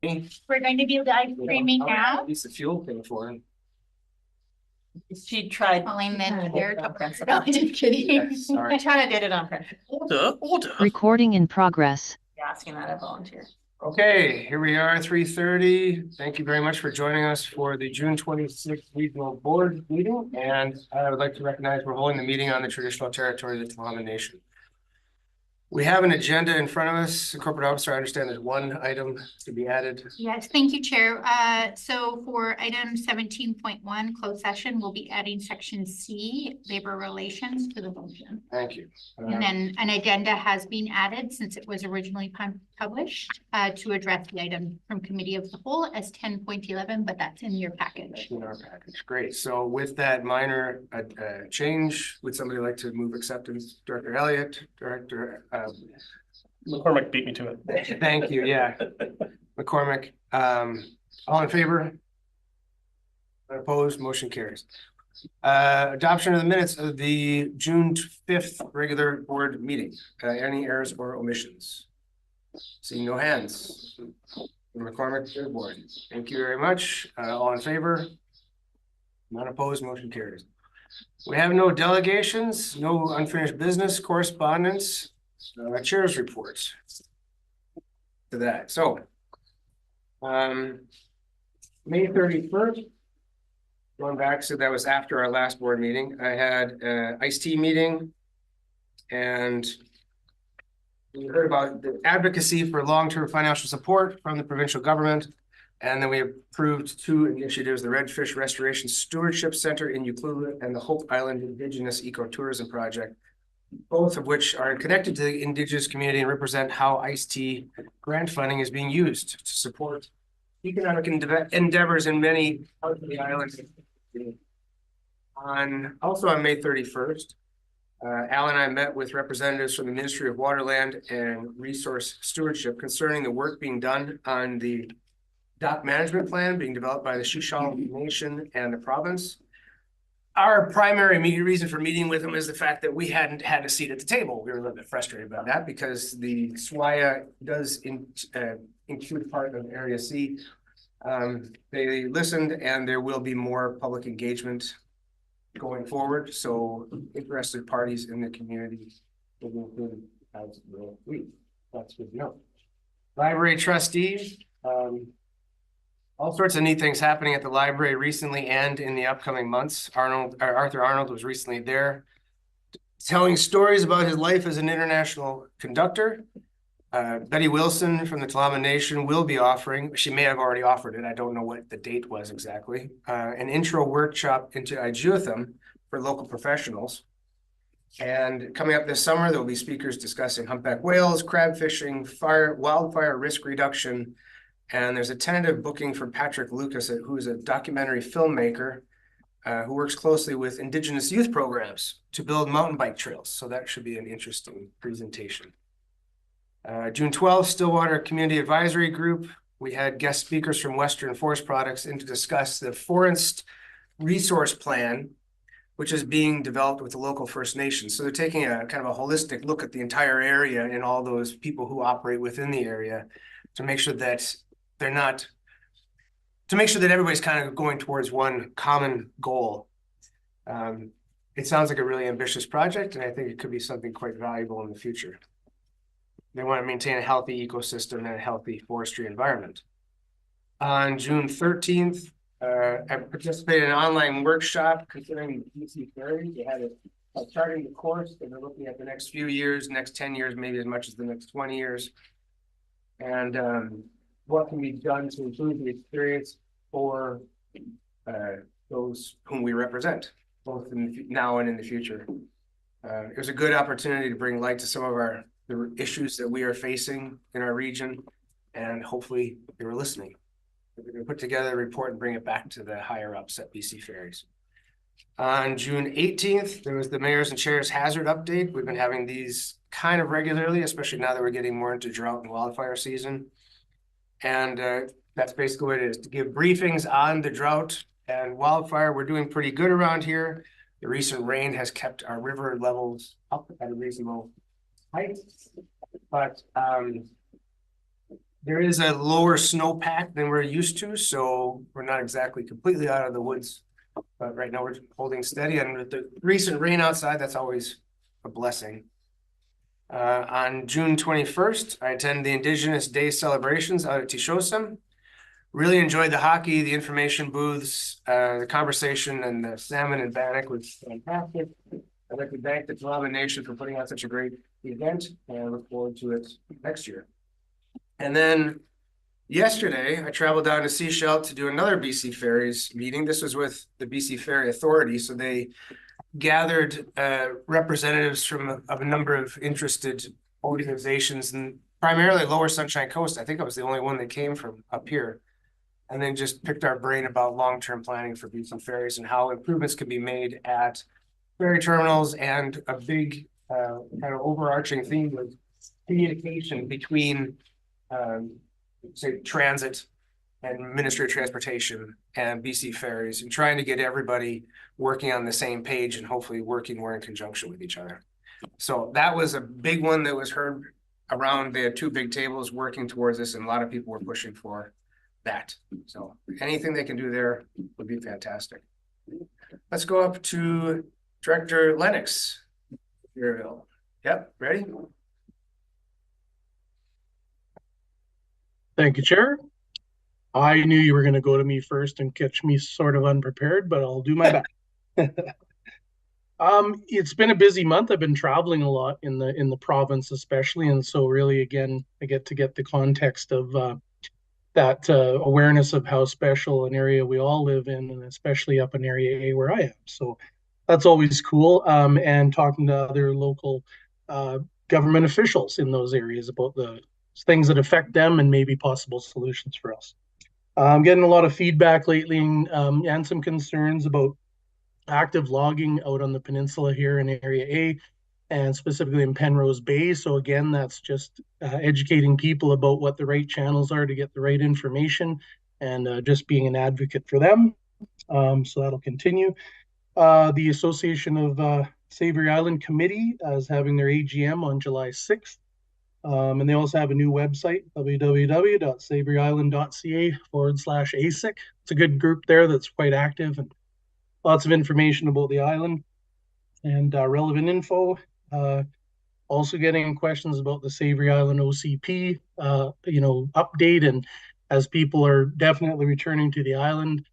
We're going to be live streaming now. At least the fuel thing for him. She tried calling the chair to press it. No, just kidding. Yeah, sorry. Tana did it on purpose. Order. Recording in progress. Asking that a volunteer. Okay, here we are, 3:30. Thank you very much for joining us for the June 26th Regional Board meeting. And I would like to recognize we're holding the meeting on the traditional territory of the Tla'amin Nation. We have an agenda in front of us. Corporate Officer, I understand there's one item to be added. Yes, thank you, Chair. So for item 17.1, closed session, we'll be adding section C, labor relations, to the motion. Thank you. And then an addenda has been added since it was originally published to address the item from Committee of the Whole as 10.11, but that's in your package. In our package. Great. So with that minor change, would somebody like to move acceptance? Director Elliott, Director McCormick beat me to it. Thank you. Yeah. McCormick. All in favor? Opposed? Motion carries. Adoption of the minutes of the June 5th regular board meeting. Any errors or omissions? Seeing no hands. McCormick, good board. Thank you very much. All in favor? None opposed. Motion carries. We have no delegations, no unfinished business, correspondence. Chair's reports to that. So, May 31st, going back, so that was after our last board meeting. I had an iced tea meeting, and we heard about the advocacy for long-term financial support from the provincial government. And then we approved two initiatives, the Redfish Restoration Stewardship Center in Ucluelet and the Hope Island Indigenous Ecotourism Project, both of which are connected to the Indigenous community and represent how iced tea grant funding is being used to support economic endeavors in many parts of the island. Also on May 31st, Al and I met with representatives from the Ministry of Waterland and Resource Stewardship concerning the work being done on the dock management plan being developed by the Shishal Nation and the province. Our primary reason for meeting with them is the fact that we hadn't had a seat at the table. We were a little bit frustrated about that because the SWIA does include part of Area C. They listened, and there will be more public engagement going forward. So interested parties in the community will be included as well. That's good to know. Library trustees. All sorts of neat things happening at the library recently and in the upcoming months. Arthur Arnold was recently there telling stories about his life as an international conductor. Betty Wilson from the Tla'amin Nation will be offering, she may have already offered it, I don't know what the date was exactly, an intro workshop into Ijutham for local professionals. And coming up this summer, there will be speakers discussing humpback whales, crab fishing, wildfire risk reduction. And there's a tentative booking for Patrick Lucas, who is a documentary filmmaker who works closely with Indigenous youth programs to build mountain bike trails. So that should be an interesting presentation. June 12th, Stillwater Community Advisory Group. We had guest speakers from Western Forest Products in to discuss the forest resource plan, which is being developed with the local First Nations. So they're taking a kind of a holistic look at the entire area and all those people who operate within the area to make sure that everybody's kind of going towards one common goal. It sounds like a really ambitious project, and I think it could be something quite valuable in the future. They want to maintain a healthy ecosystem and a healthy forestry environment. On June 13th, I participated in an online workshop considering the BC Ferry. They had a charting the course, and they're looking at the next few years, next 10 years, maybe as much as the next 20 years. And what can be done to improve the experience for those whom we represent, both now and in the future. It was a good opportunity to bring light to some of the issues that we are facing in our region, and hopefully they were listening. We're going to put together a report and bring it back to the higher ups at BC Ferries. On June 18th, there was the Mayor's and Chair's Hazard Update. We've been having these kind of regularly, especially now that we're getting more into drought and wildfire season. And that's basically what it is, to give briefings on the drought and wildfire. We're doing pretty good around here. The recent rain has kept our river levels up at a reasonable height, but There is a lower snowpack than we're used to, so we're not exactly completely out of the woods. But right now we're holding steady, and with the recent rain outside, that's always a blessing. On June 21st, I attended the Indigenous Day celebrations out at Tishosum. Really enjoyed the hockey, the information booths, the conversation, and the salmon and bannock was fantastic. I'd like to thank the Toronto Nation for putting on such a great event, and I look forward to it next year. And then yesterday, I traveled down to Sechelt to do another BC Ferries meeting. This was with the BC Ferry Authority, so they gathered representatives from a number of interested organizations, and primarily Lower Sunshine Coast. I think I was the only one that came from up here. And then just picked our brain about long-term planning for BC Ferries and how improvements can be made at ferry terminals, and a big kind of overarching theme with communication between say transit and Ministry of Transportation and BC Ferries, and trying to get everybody working on the same page and hopefully working more in conjunction with each other. So that was a big one that was heard around. They had two big tables working towards this, and a lot of people were pushing for that. So anything they can do there would be fantastic. Let's go up to Director Lennox. Yep, ready? Thank you, Chair. I knew you were going to go to me first and catch me sort of unprepared, but I'll do my best. It's been a busy month. I've been traveling a lot in the province, especially, and so really, again, I get the context of that awareness of how special an area we all live in, and especially up in Area A where I am. So that's always cool. And talking to other local government officials in those areas about the things that affect them and maybe possible solutions for us. I'm getting a lot of feedback lately, and some concerns about active logging out on the peninsula here in Area A, and specifically in Penrose Bay. So again, that's just educating people about what the right channels are to get the right information, and just being an advocate for them. So that'll continue. The Association of Savary Island Committee is having their AGM on July 6th. And they also have a new website, www.savaryisland.ca/ASIC. It's a good group there that's quite active, and lots of information about the island and relevant info. Also getting questions about the Savary Island OCP, update, and as people are definitely returning to the island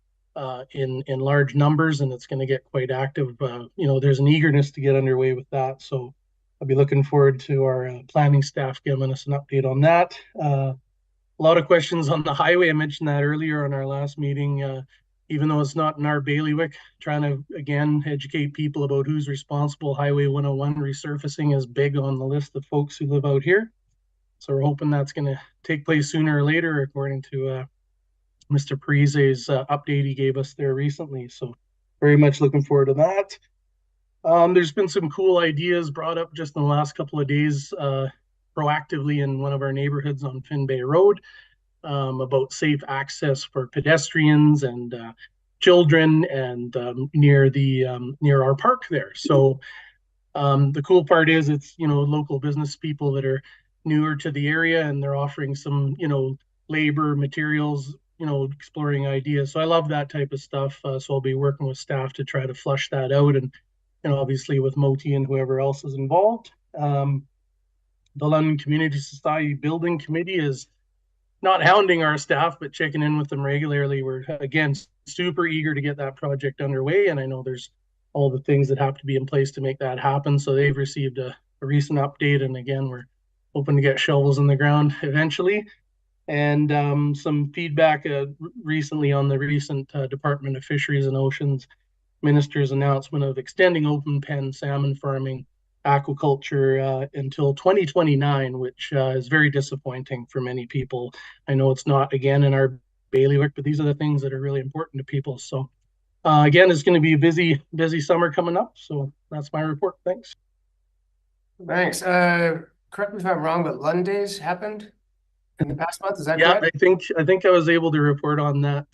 in large numbers, and it's going to get quite active. There's an eagerness to get underway with that. So I'll be looking forward to our planning staff giving us an update on that. A lot of questions on the highway. I mentioned that earlier on our last meeting. Even though it's not in our bailiwick, trying to, again, educate people about who's responsible. Highway 101 resurfacing is big on the list of folks who live out here. So we're hoping that's going to take place sooner or later, according to Mr. Parise's update he gave us there recently. So very much looking forward to that. There's been some cool ideas brought up just in the last couple of days proactively in one of our neighborhoods on Finn Bay Road. About safe access for pedestrians and children, and near our park there. So the cool part is it's local business people that are newer to the area, and they're offering some labor, materials, exploring ideas. So I love that type of stuff. So I'll be working with staff to try to flush that out, and obviously with Moti and whoever else is involved. The London Community Society Building Committee is not hounding our staff, but checking in with them regularly. We're, again, super eager to get that project underway, and I know there's all the things that have to be in place to make that happen. So they've received a recent update, and again, we're hoping to get shovels in the ground eventually. And some feedback recently on the recent Department of Fisheries and Oceans Minister's announcement of extending open pen salmon farming aquaculture until 2029, which is very disappointing for many people. I know it's not, again, in our bailiwick, but these are the things that are really important to people. So again, it's going to be a busy summer coming up. So that's my report. Thanks. Thanks. Correct me if I'm wrong, but Lund Days happened in the past month. Is that correct? I think I was able to report on that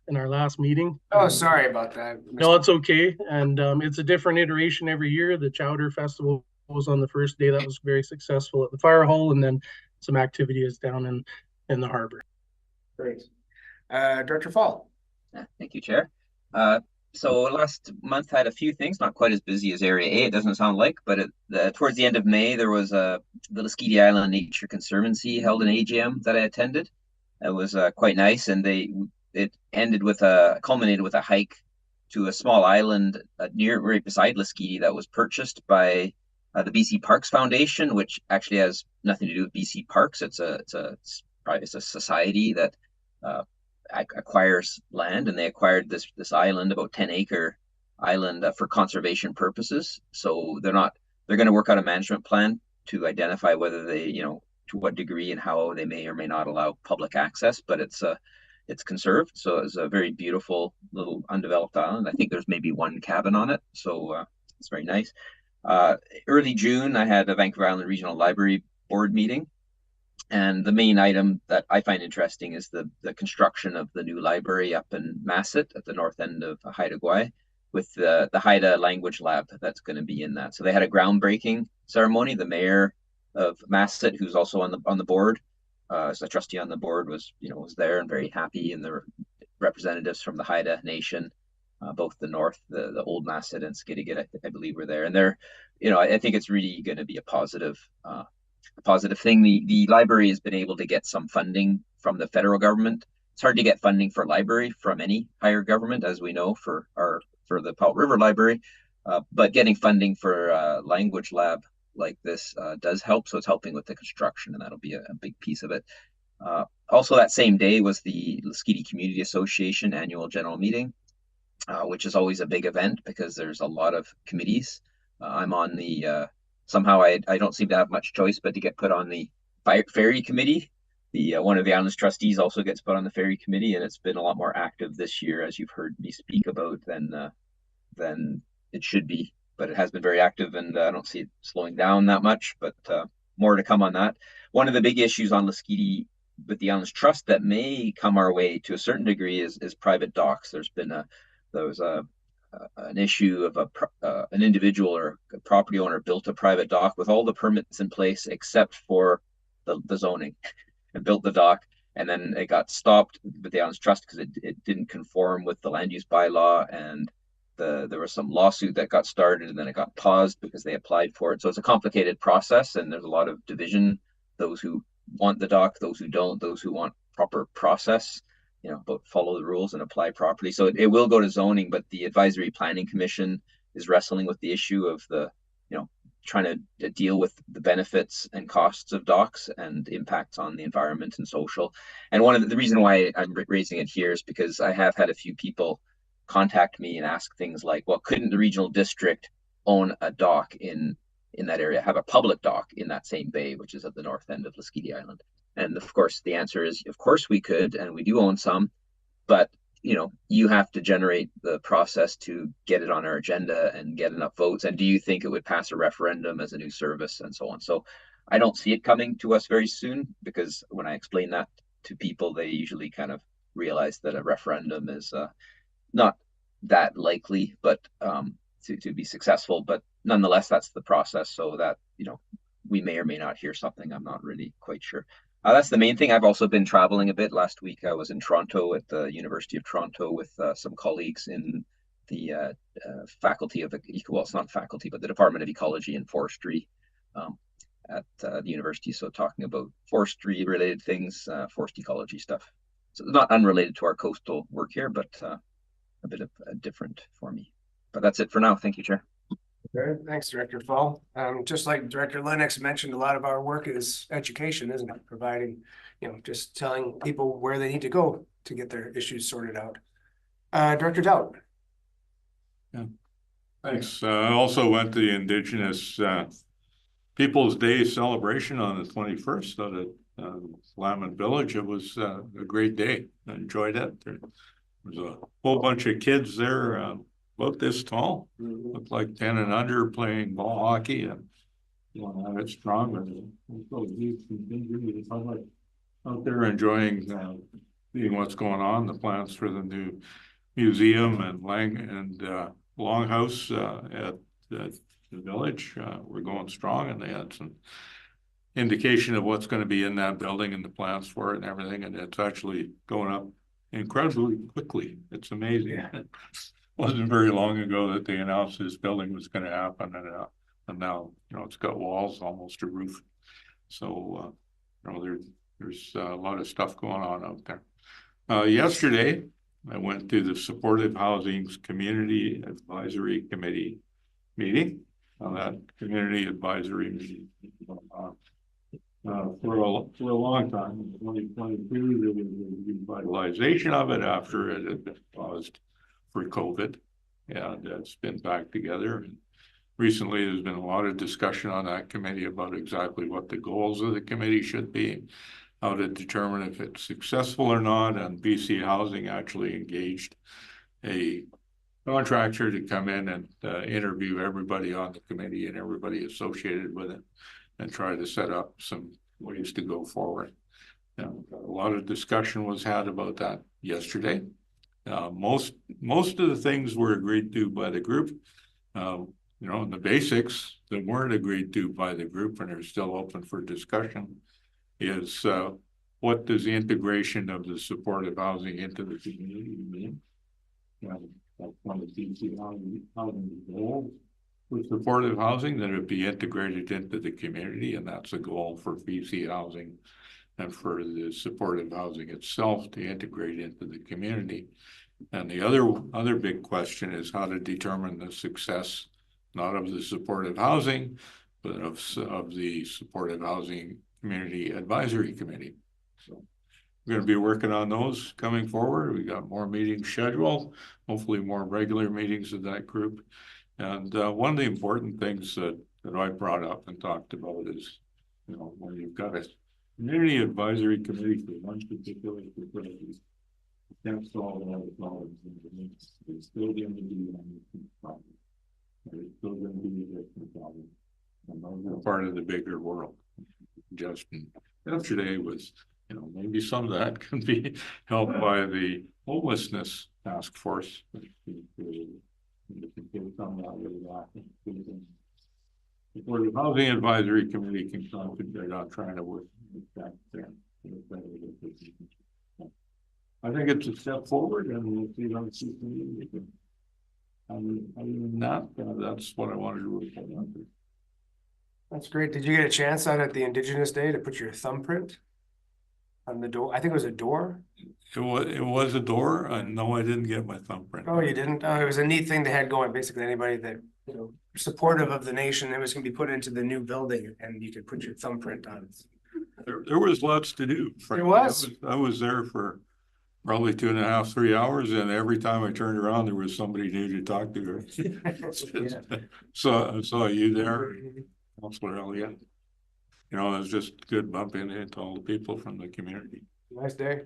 in our last meeting. Oh, sorry about that. No, it's okay. And it's a different iteration every year. The Chowder Festival was on the first day. That was very successful at the fire hall, and then some activities down in in the harbor. Great. Director Fall. Thank you, Chair. So last month had a few things, not quite as busy as Area A, it doesn't sound like, but towards the end of May, there was the Vicinity Island Nature Conservancy held an AGM that I attended. It was quite nice, and it ended with culminated with a hike to a small island right beside Vicinity that was purchased by the BC Parks Foundation, which actually has nothing to do with BC Parks. It's a society that acquires land, and they acquired this island, about 10-acre island, for conservation purposes. So they're going to work out a management plan to identify whether they, to what degree and how they may or may not allow public access, but it's conserved. So it's a very beautiful little undeveloped island. I think there's maybe one cabin on it, so it's very nice. Early June, I had a Vancouver Island Regional Library Board meeting. And the main item that I find interesting is the construction of the new library up in Masset at the north end of Haida Gwaii, with the Haida language lab that's going to be in that. So they had a groundbreaking ceremony. The mayor of Masset, who's also on the board, as a trustee on the board, was there and very happy. And there were representatives from the Haida Nation, both the north, the old Masset and Skidegate, I believe, were there. And they're, I think it's really going to be a positive thing. The library has been able to get some funding from the federal government. It's hard to get funding for library from any higher government, as we know, for the Powell River Library, but getting funding for a language lab like this does help. So it's helping with the construction, and that'll be a big piece of it. Also that same day was the Vicinity Community Association annual general meeting, which is always a big event because there's a lot of committees. I'm on the somehow I don't seem to have much choice but to get put on the ferry committee. One of the island's trustees also gets put on the ferry committee, and it's been a lot more active this year, as you've heard me speak about, than it should be. But it has been very active, and I don't see it slowing down that much, but more to come on that. One of the big issues on Vicinity with the Islands Trust that may come our way to a certain degree is private docks. There was an issue of an individual or a property owner built a private dock with all the permits in place except for the zoning, and built the dock, and then it got stopped with the Islands Trust because it didn't conform with the land use bylaw, and there was some lawsuit that got started, and then it got paused because they applied for it. So it's a complicated process, and there's a lot of division. Those who want the dock, those who don't, those who want proper process, but follow the rules and apply properly. So it will go to zoning, but the Advisory Planning Commission is wrestling with the issue of trying to deal with the benefits and costs of docks and impacts on the environment and social. And one of the reason why I'm raising it here is because I have had a few people contact me and ask things like, well, couldn't the regional district own a dock in that area, have a public dock in that same bay, which is at the north end of Vicinity Island? And of course, the answer is, of course we could, and we do own some, but you have to generate the process to get it on our agenda and get enough votes. And do you think it would pass a referendum as a new service and so on? So I don't see it coming to us very soon, because when I explain that to people, they usually kind of realize that a referendum is not that likely, but to be successful. But nonetheless, that's the process. So that, we may or may not hear something. I'm not really quite sure. That's the main thing. I've also been traveling a bit. Last week, I was in Toronto at the University of Toronto with some colleagues in the faculty of, well, it's not faculty, but the Department of Ecology and Forestry at the university. So talking about forestry related things, forest ecology stuff. So not unrelated to our coastal work here, but a bit of different for me. But that's it for now. Thank you, Chair. Okay, thanks, Director Fall. Just like Director Lennox mentioned, a lot of our work is education, isn't it? Providing, just telling people where they need to go to get their issues sorted out. Director Dowd. Yeah, thanks. I also went to the Indigenous Peoples Day celebration on the 21st out at Willamette Village. It was a great day. I enjoyed it. There was a whole bunch of kids there, about this tall, looked like 10 and under, playing ball hockey, and have it strong. Out there enjoying seeing what's going on, the plans for the new museum and longhouse at the village were going strong, and they had some indication of what's going to be in that building and the plans for it and everything, and it's actually going up incredibly quickly. It's amazing. Yeah. It wasn't very long ago that they announced this building was going to happen, and now, you know, it's got walls, almost a roof. So, you know, there's a lot of stuff going on out there. Yesterday, I went to the Supportive Housing Community Advisory Committee meeting. That community advisory meeting for a long time. In 2022, there was a revitalization of it after it had been paused for COVID, and it's been back together. And recently, there's been a lot of discussion on that committee about exactly what the goals of the committee should be, how to determine if it's successful or not. And BC Housing actually engaged a contractor to come in and interview everybody on the committee and everybody associated with it, and try to set up some ways to go forward. And a lot of discussion was had about that yesterday. Most of the things were agreed to by the group. You know, the basics that weren't agreed to by the group and are still open for discussion is what does the integration of the supportive housing into the community mean? That's one of the housing goals for supportive housing, that it be integrated into the community, and that's a goal for BC Housing and for the supportive housing itself to integrate into the community. And the other big question is how to determine the success, not of the supportive housing, but of the Supportive Housing Community Advisory Committee. So we're going to be working on those coming forward. We got more meetings scheduled, hopefully more regular meetings of that group. And one of the important things that I brought up and talked about is, you know, when you've got a community advisory committee for one particular facility, you can't solve all the problems. It's still going to be a problem. It's still going to be a different problem. And those are part of the bigger world. Just yesterday was, you know, maybe some of that can be helped by the homelessness task force. Before the Housing Advisory Committee can concentrate on trying to work with that there. I think it's a step forward, and we'll see how it's moving. That's what I wanted to report on. That's great. Did you get a chance out at the Indigenous Day to put your thumbprint on the door? I think it was a door. It was a door. No, I didn't get my thumbprint. Oh, you didn't? Oh, it was a neat thing they had going. Basically, anybody that, you know, supportive of the nation, it was going to be put into the new building, and you could put your thumbprint on it. There was lots to do. There was. I was there for probably 2.5, 3 hours, and every time I turned around, there was somebody new to talk to. So I saw you there, Councillor Elliott. You know, it was just good bumping into all the people from the community. Nice day.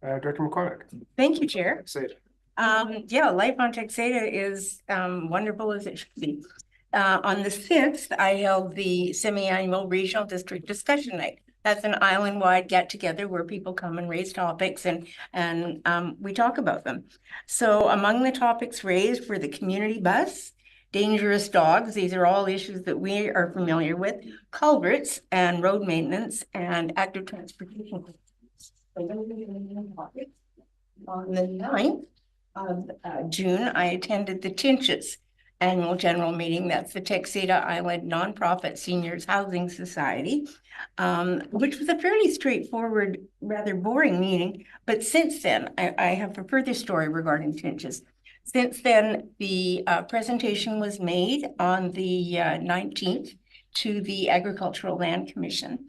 Director McCormick. Thank you, Chair. Say it. Yeah, life on Texada is wonderful as it should be. On the 6th, I held the semi-annual regional district discussion night. That's an island-wide get-together where people come and raise topics and we talk about them. So among the topics raised were the community bus, dangerous dogs. These are all issues that we are familiar with, culverts and road maintenance and active transportation. On the 9th of June, I attended the Tinches annual general meeting. That's the Texada Island Nonprofit Seniors Housing Society, which was a fairly straightforward, rather boring meeting. But since then, I have a further story regarding Tinches. Since then, the presentation was made on the 19th to the Agricultural Land Commission,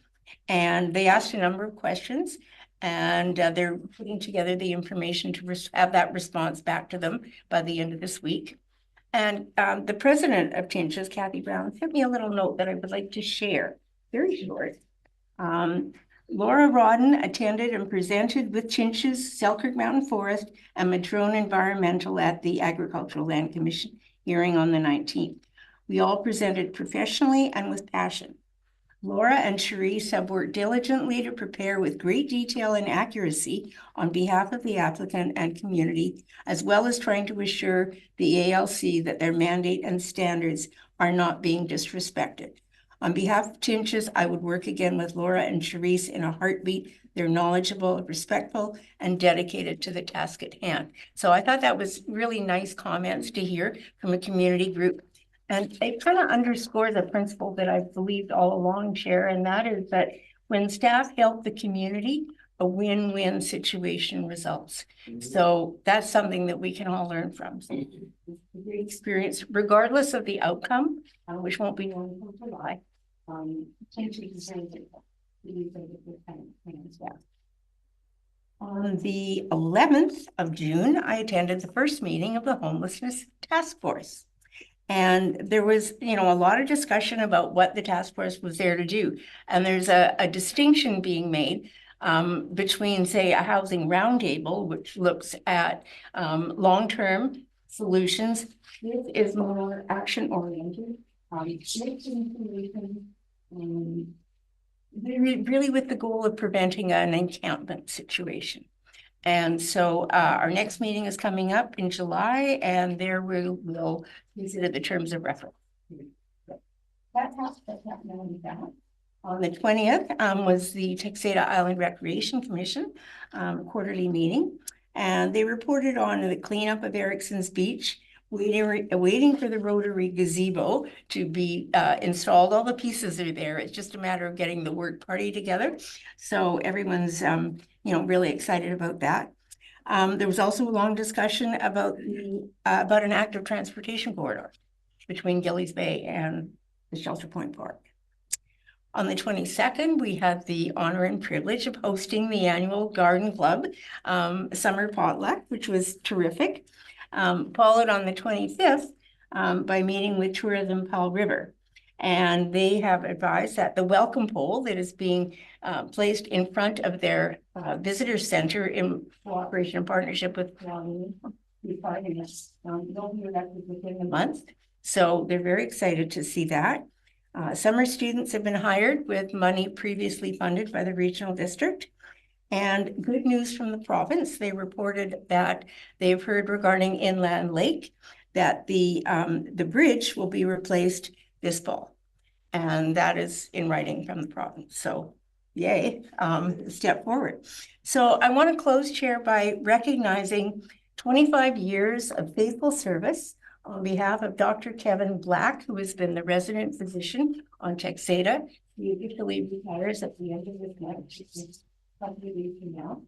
and they asked a number of questions. And they're putting together the information to have that response back to them by the end of this week. And the president of Tinches, Kathy Brown, sent me a little note that I would like to share, very short. Laura Rodden attended and presented with Tinches, Selkirk Mountain Forest, and Madrone Environmental at the Agricultural Land Commission hearing on the 19th. We all presented professionally and with passion. Laura and Cherise have worked diligently to prepare with great detail and accuracy on behalf of the applicant and community, as well as trying to assure the ALC that their mandate and standards are not being disrespected. On behalf of Tinches, I would work again with Laura and Charisse in a heartbeat. They're knowledgeable, respectful, and dedicated to the task at hand. So I thought that was really nice comments to hear from a community group. And it kind of underscores a principle that I've believed all along, Chair, and that is that when staff help the community, a win-win situation results. So that's something that we can all learn from. So it's a great experience, regardless of the outcome, which won't be known until July. On the 11th of June, I attended the first meeting of the Homelessness Task Force. And there was, a lot of discussion about what the task force was there to do. And there's a distinction being made between, say, a housing roundtable, which looks at long-term solutions. This is more action-oriented, really with the goal of preventing an encampment situation. And so our next meeting is coming up in July, and there we will consider the terms of referral. On the 20th was the Texada Island Recreation Commission quarterly meeting, and they reported on the cleanup of Erickson's Beach, waiting for the Rotary gazebo to be installed. All the pieces are there. It's just a matter of getting the work party together. So everyone's really excited about that. There was also a long discussion about an active transportation corridor between Gillies Bay and the Shelter Point Park. On the 22nd, we had the honor and privilege of hosting the annual Garden Club summer potluck, which was terrific. Followed on the 25th by meeting with Tourism Powell River. And they have advised that the welcome pole that is being placed in front of their visitor center in cooperation and partnership with they'll be erected within the month. So they're very excited to see that. Summer students have been hired with money previously funded by the regional district. And good news from the province, they reported that they've heard regarding Inland Lake that the bridge will be replaced this fall. And that is in writing from the province. So yay, step forward. So I want to close, Chair, by recognizing 25 years of faithful service on behalf of Dr. Kevin Black, who has been the resident physician on Texada. He officially retires at the end of this month. Now.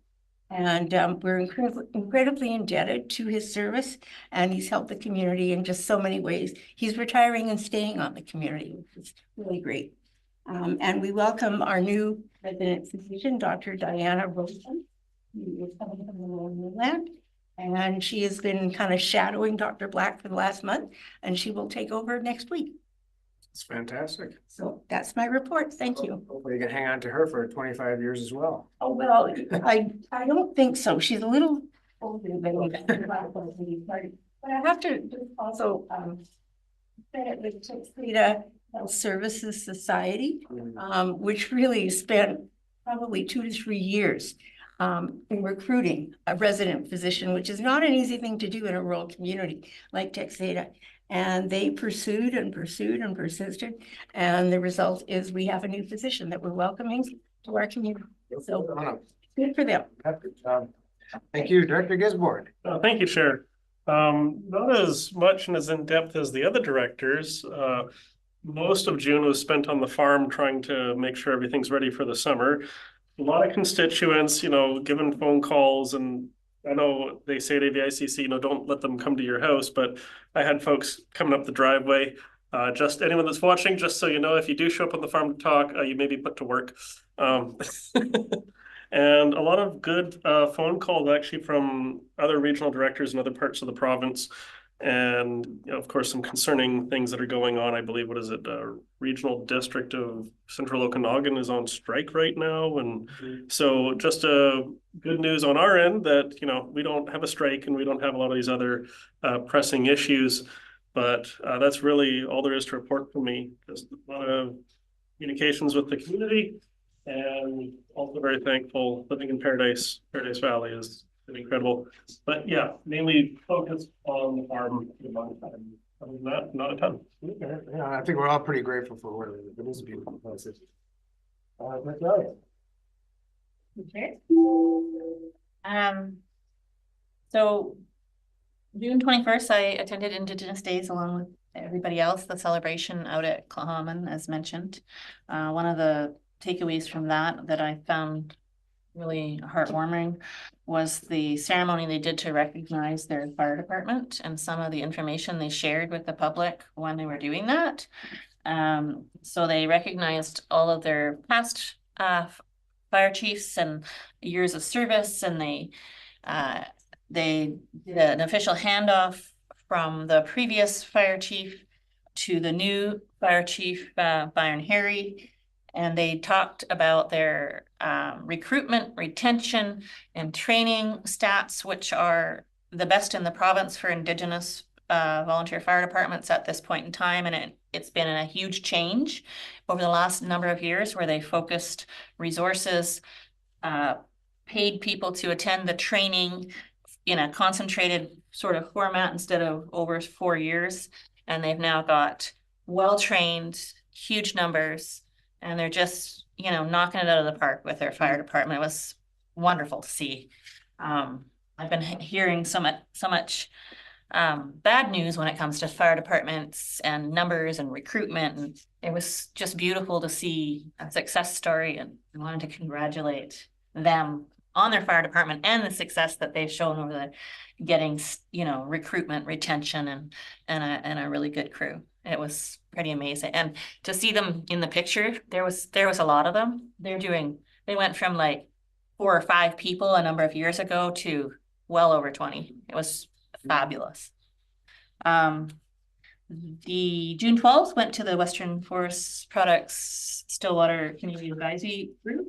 And we're incredibly indebted to his service, and he's helped the community in just so many ways. He's retiring and staying on the community, which is really great. And we welcome our new resident physician, Dr. Diana Rosen, who is coming from the Lower Mainland. And she has been kind of shadowing Dr. Black for the last month, and she will take over next week. It's fantastic. So that's my report. Thank you. Hopefully you can hang on to her for 25 years as well. Oh, well, I don't think so. She's a little older than me. But I have to also say it with Texada Health Services Society, which really spent probably 2 to 3 years in recruiting a resident physician, which is not an easy thing to do in a rural community like Texada. And they pursued and pursued and persisted. And the result is we have a new physician that we're welcoming to our community. So good for them. Thank you, Director Gisborne. Thank you, Chair. Not as much and as in-depth as the other directors. Most of June was spent on the farm trying to make sure everything's ready for the summer. A lot of constituents, given phone calls, and I know they say to the ICC, don't let them come to your house, but I had folks coming up the driveway. Just anyone that's watching, just so you know, if you do show up on the farm to talk, you may be put to work. And a lot of good phone calls actually from other regional directors in other parts of the province. And of course, some concerning things that are going on. I believe, regional district of Central Okanagan is on strike right now. And so just good news on our end that, we don't have a strike and we don't have a lot of these other pressing issues. But that's really all there is to report from me. Just a lot of communications with the community, and also very thankful. Living in Paradise Valley is incredible. But yeah, mainly focused on the farm for a long time. Other than that, not a ton. Yeah, I think we're all pretty grateful for where it is a beautiful place. That's right. Okay. So June 21st, I attended Indigenous Days along with everybody else, the celebration out at Clahaman, as mentioned. One of the takeaways from that I found really heartwarming was the ceremony they did to recognize their fire department and some of the information they shared with the public when they were doing that. So they recognized all of their past fire chiefs and years of service, and they did an official handoff from the previous fire chief to the new fire chief, Byron Harry. And they talked about their recruitment, retention, and training stats, which are the best in the province for Indigenous volunteer fire departments at this point in time. And it's been a huge change over the last number of years where they focused resources, paid people to attend the training in a concentrated sort of format instead of over 4 years. And they've now got well-trained, huge numbers, and they're just, knocking it out of the park with their fire department. It was wonderful to see. I've been hearing so much bad news when it comes to fire departments and numbers and recruitment. And it was just beautiful to see a success story, and I wanted to congratulate them on their fire department and the success that they've shown over the getting, recruitment, retention, and a really good crew. It was pretty amazing. And to see them in the picture, there was a lot of them. They went from like 4 or 5 people a number of years ago to well over 20. It was fabulous. The June 12th went to the Western Forest Products Stillwater Community Advisory Group,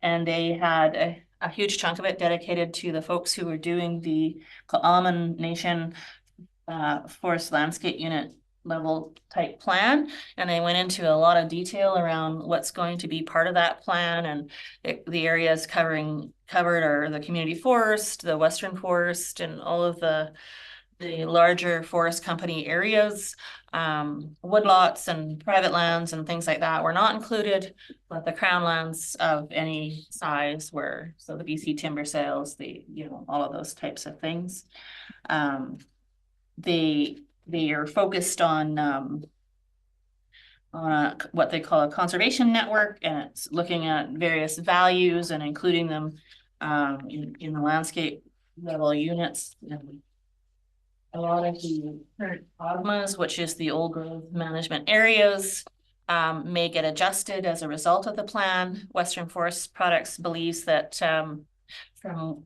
and they had a huge chunk of it dedicated to the folks who were doing the Emmonds Nation Forest Landscape Unit level type plan, and they went into a lot of detail around what's going to be part of that plan, and the areas covered are the community forest, the western forest, and all of the larger forest company areas. Woodlots and private lands and things like that were not included, but the crown lands of any size were, so the BC timber sales, all of those types of things. They are focused on what they call a conservation network, and it's looking at various values and including them in the landscape level units. A lot of the current OGMAs, which is the old growth management areas, may get adjusted as a result of the plan. Western Forest Products believes that from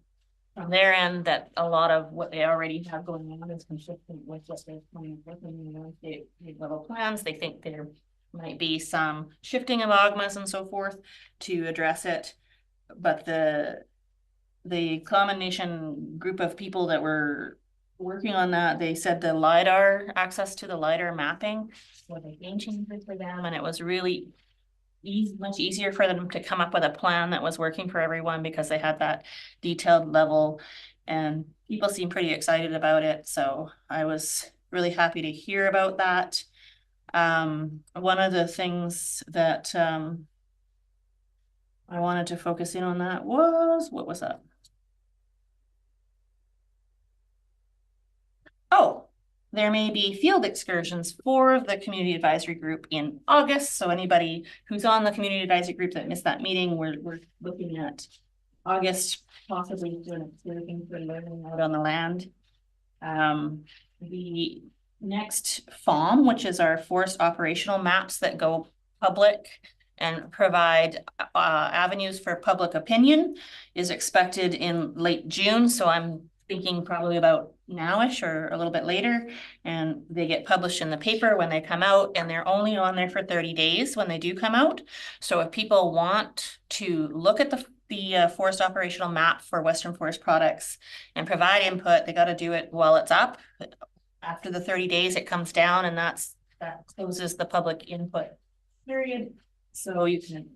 their end, that a lot of what they already have going on is consistent with what they're coming with in the landscape level plans. They think there might be some shifting of OGMAs and so forth to address it, but the combination group of people that were working on that, they said the LiDAR, access to the LiDAR mapping was a game changer for them, and it was really much easier for them to come up with a plan that was working for everyone because they had that detailed level, and people seem pretty excited about it. So I was really happy to hear about that. One of the things that I wanted to focus in on that was, what was that? Oh, there may be field excursions for the community advisory group in August. So anybody who's on the community advisory group that missed that meeting, we're looking at August, possibly doing an excursion for learning out on the land. The next FOM, which is our forest operational maps that go public and provide avenues for public opinion, is expected in late June. So I'm thinking probably about nowish or a little bit later, and they get published in the paper when they come out, and they're only on there for 30 days when they do come out. So if people want to look at the forest operational map for Western Forest Products and provide input, they got to do it while it's up. After the 30 days, it comes down, and that closes the public input period. So you can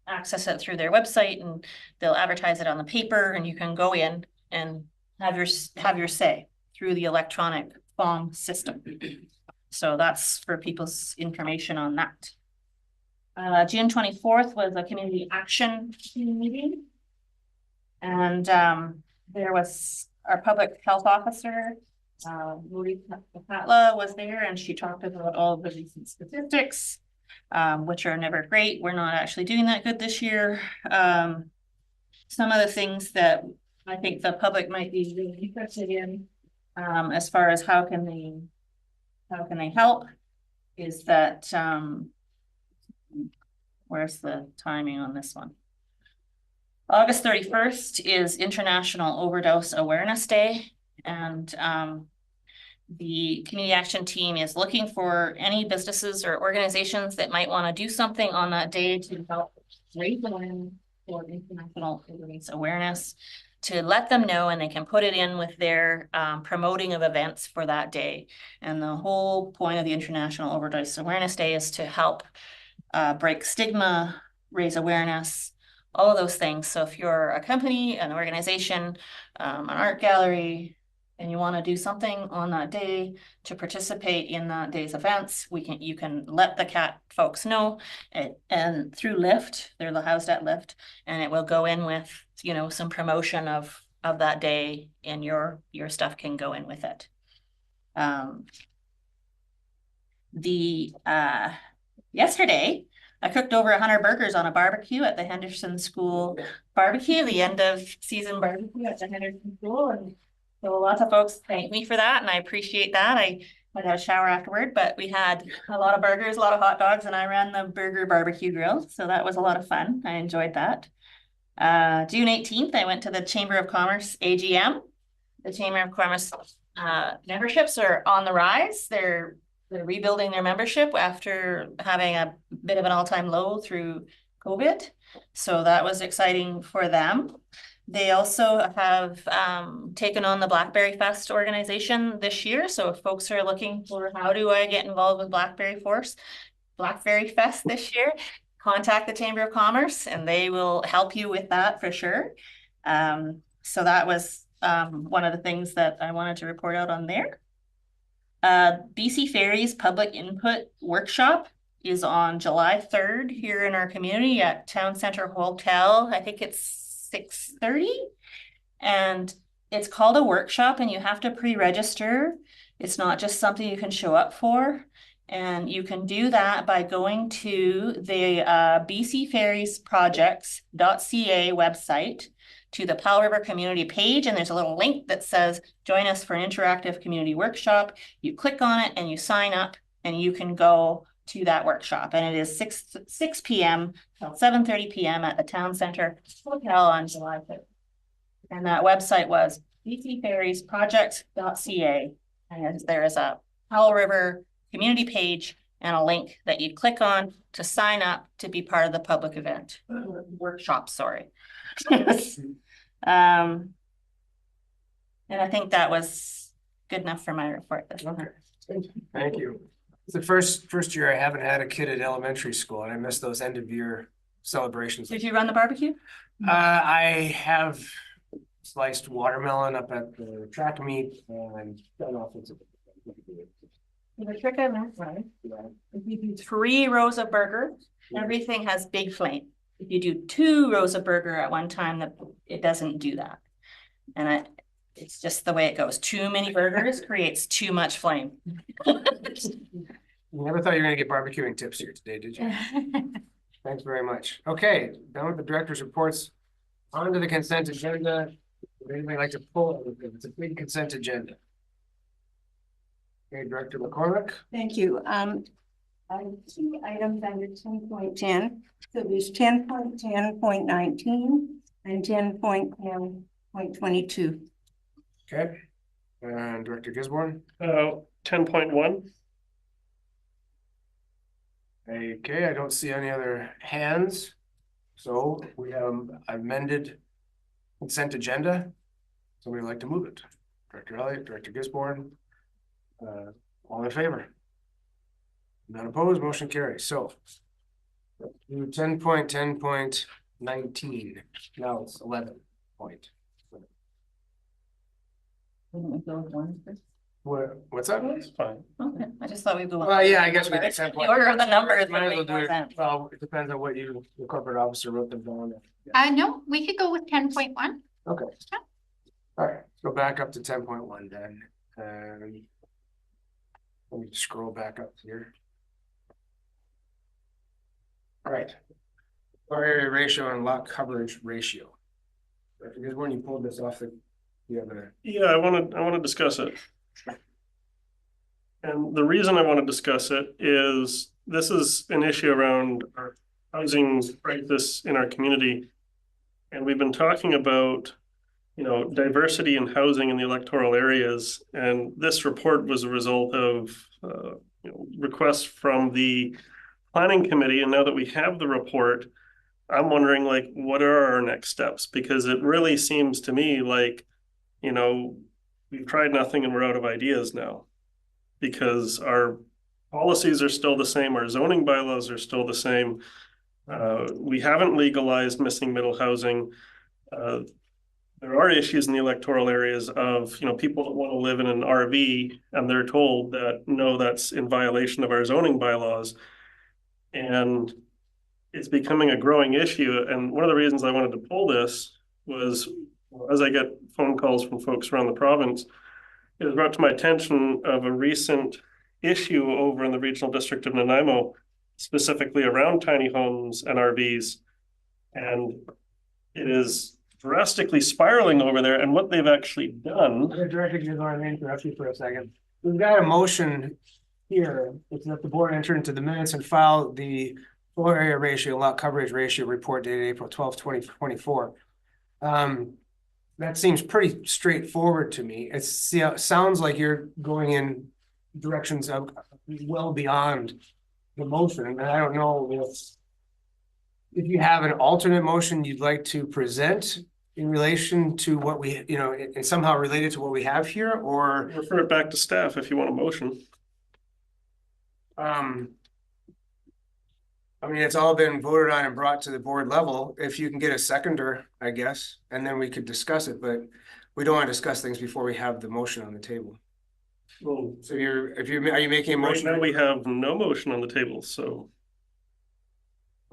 access it through their website, and they'll advertise it on the paper, and you can go in and have your say through the electronic FOM system. So that's for people's information on that. June 24th was a community action meeting. And there was our public health officer, Marie Patla was there, and she talked about all of the recent statistics, which are never great. We're not actually doing that good this year. Some of the things that I think the public might be really interested in, as far as how can they help, is that where's the timing on this one? August 31st is International Overdose Awareness Day, and the community action team is looking for any businesses or organizations that might want to do something on that day to help raise awareness for international overdose awareness, to let them know, and they can put it in with their promoting of events for that day. And the whole point of the International Overdose Awareness Day is to help break stigma, raise awareness, all of those things. So if you're a company, an organization, an art gallery, and you want to do something on that day to participate in that day's events, you can let the CAT folks know, and through Lyft, they're housed at Lyft, and it will go in with, you know, some promotion of that day, and your stuff can go in with it. Yesterday, I cooked over 100 burgers on a barbecue at the Henderson School barbecue, the end of season barbecue at the Henderson School. And so lots of folks thank me for that, and I appreciate that. I had a shower afterward, but we had a lot of burgers, a lot of hot dogs, and I ran the burger barbecue grill. So that was a lot of fun. I enjoyed that. June 18th, I went to the Chamber of Commerce AGM. The Chamber of Commerce memberships are on the rise. They're rebuilding their membership after having a bit of an all-time low through COVID. So that was exciting for them. They also have taken on the Blackberry Fest organization this year. So if folks are looking for how do I get involved with Blackberry Fest this year, contact the Chamber of Commerce and they will help you with that for sure. So that was one of the things that I wanted to report out on there. BC Ferries Public Input Workshop is on July 3rd here in our community at Town Center Hotel. I think it's 6:30, and it's called a workshop, and you have to pre-register. It's not just something you can show up for, and you can do that by going to the bcferriesprojects.ca website, to the Powell River community page, and there's a little link that says join us for an interactive community workshop. You click on it and you sign up, and you can go to that workshop, and it is 6 p.m. till 7:30 p.m. at the Town Center Hotel on July 5th. And that website was bcferriesprojects.ca, and there is a Powell River community page and a link that you click on to sign up to be part of the public event workshop, sorry. And I think that was good enough for my report. Okay. Thank you. It's the first year I haven't had a kid at elementary school, and I miss those end of year celebrations. Did you run the barbecue? I have sliced watermelon up at the track meet, and done all sorts of. The trick I learned was, if you do 3 rows of burger, everything has big flame. If you do 2 rows of burger at one time, it doesn't do that. And it's just the way it goes. Too many burgers creates too much flame. You never thought you were gonna get barbecuing tips here today, did you? Thanks very much. Okay, done with the director's reports. On to the consent agenda. Would anybody like to pull? It's a big consent agenda. Okay, Director McCormick. Thank you. I have 2 items under 10.10. So there's 10.10.19 and 10.10.22. Okay, and Director Gisborne. 10.1. Okay, I don't see any other hands. So we have amended consent agenda. Somebody like to move it? Director Elliott, Director Gisborne. All in favor? None opposed, motion carries. So 10.10.19. Now it's 11 point. What's that? That's fine. Okay, I just thought we'd go. Well, yeah, I guess we did The order of the numbers Might would as well make do more it. sense. Well, it depends on what you, the corporate officer wrote them down. No, we could go with 10.1. Okay. Yeah. All right, go back up to 10.1 then. Let me scroll back up here. All right. Floor area ratio and lot coverage ratio. Because when you pulled this off the other. Yeah, I want to discuss it. And the reason I want to discuss it is this is an issue around our housing crisis in our community. And we've been talking about, you know, diversity in housing in the electoral areas. And this report was a result of you know, requests from the planning committee. And now that we have the report, I'm wondering, like, what are our next steps? Because it really seems to me like, you know, we've tried nothing and we're out of ideas now. Because our policies are still the same, our zoning bylaws are still the same. We haven't legalized missing middle housing. There are issues in the electoral areas of, you know, people that want to live in an RV and they're told that, no, that's in violation of our zoning bylaws. And it's becoming a growing issue. And one of the reasons I wanted to pull this was, as I get phone calls from folks around the province, it was brought to my attention of a recent issue over in the regional district of Nanaimo, specifically around tiny homes and RVs. And it is drastically spiraling over there. And what they've actually done. Director, you're going to interrupt you for a second. We've got a motion here. It's that the board enter into the minutes and file the floor area ratio, lot coverage ratio report dated April 12th, 2024. That seems pretty straightforward to me. It sounds like you're going in directions of well beyond the motion. And I don't know if you have an alternate motion you'd like to present in relation to what we, you know, and somehow related to what we have here, or Refer it back to staff if you want a motion. I mean, it's all been voted on and brought to the board level. If you can get a seconder, I guess, and then we could discuss it, but we don't want to discuss things before we have the motion on the table. Well, So are you making a right motion? now we have no motion on the table, so.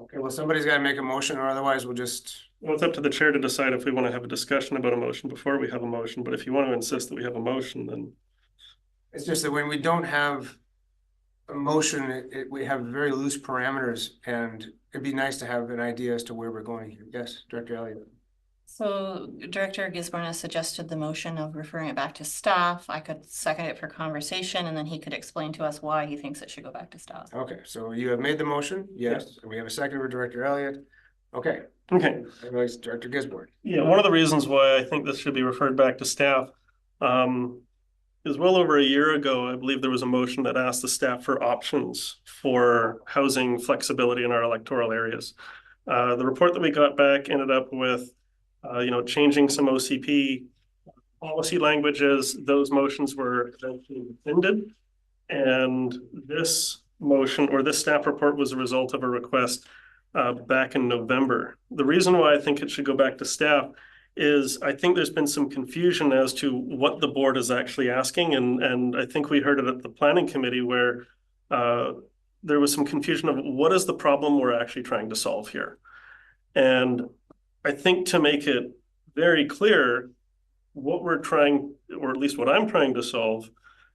Okay, well, somebody's got to make a motion, or otherwise we'll just. Well, it's up to the chair to decide if we want to have a discussion about a motion before we have a motion, but if you want to insist that we have a motion, then. It's just that when we don't have a motion, we have very loose parameters, and it'd be nice to have an idea as to where we're going here. Yes, Director Elliott. So Director Gisborne has suggested the motion of referring it back to staff. I could second it for conversation and then he could explain to us why he thinks it should go back to staff. Okay, so you have made the motion? Yes. And we have a second for Director Elliott. Okay. Okay. Anyways, Director Gisborne. Yeah, one of the reasons why I think this should be referred back to staff is well over a year ago, I believe there was a motion that asked the staff for options for housing flexibility in our electoral areas. The report that we got back ended up with you know, changing some OCP policy languages. Those motions were eventually rescinded. And this motion or this staff report was a result of a request back in November. The reason why I think it should go back to staff is I think there's been some confusion as to what the board is actually asking. And I think we heard it at the planning committee where there was some confusion of what is the problem we're actually trying to solve here. And I think to make it very clear what we're trying, or at least what I'm trying to solve,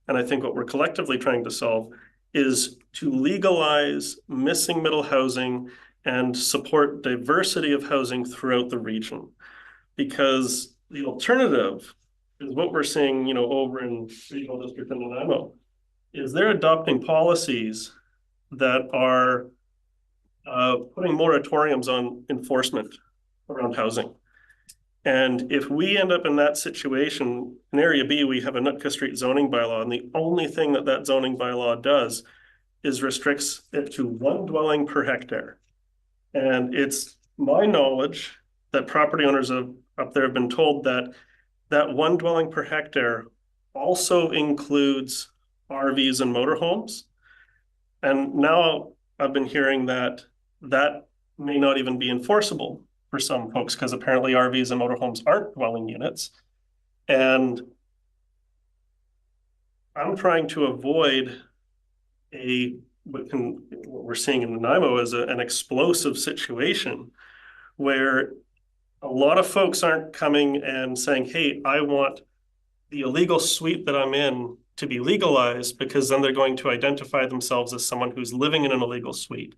and I think what we're collectively trying to solve is to legalize missing middle housing and support diversity of housing throughout the region. Because the alternative is what we're seeing, you know, over in Regional District in Nanaimo, is they're adopting policies that are putting moratoriums on enforcement around housing. And if we end up in that situation, in Area B, we have a Nootka Street zoning bylaw, and the only thing that that zoning bylaw does is restricts it to one dwelling per hectare. And it's my knowledge that property owners up there have been told that that one dwelling per hectare also includes RVs and motorhomes. And now I've been hearing that that may not even be enforceable for some folks, because apparently RVs and motorhomes aren't dwelling units. And I'm trying to avoid what we're seeing in Nanaimo as an explosive situation where a lot of folks aren't coming and saying, hey, I want the illegal suite that I'm in to be legalized, because then they're going to identify themselves as someone who's living in an illegal suite.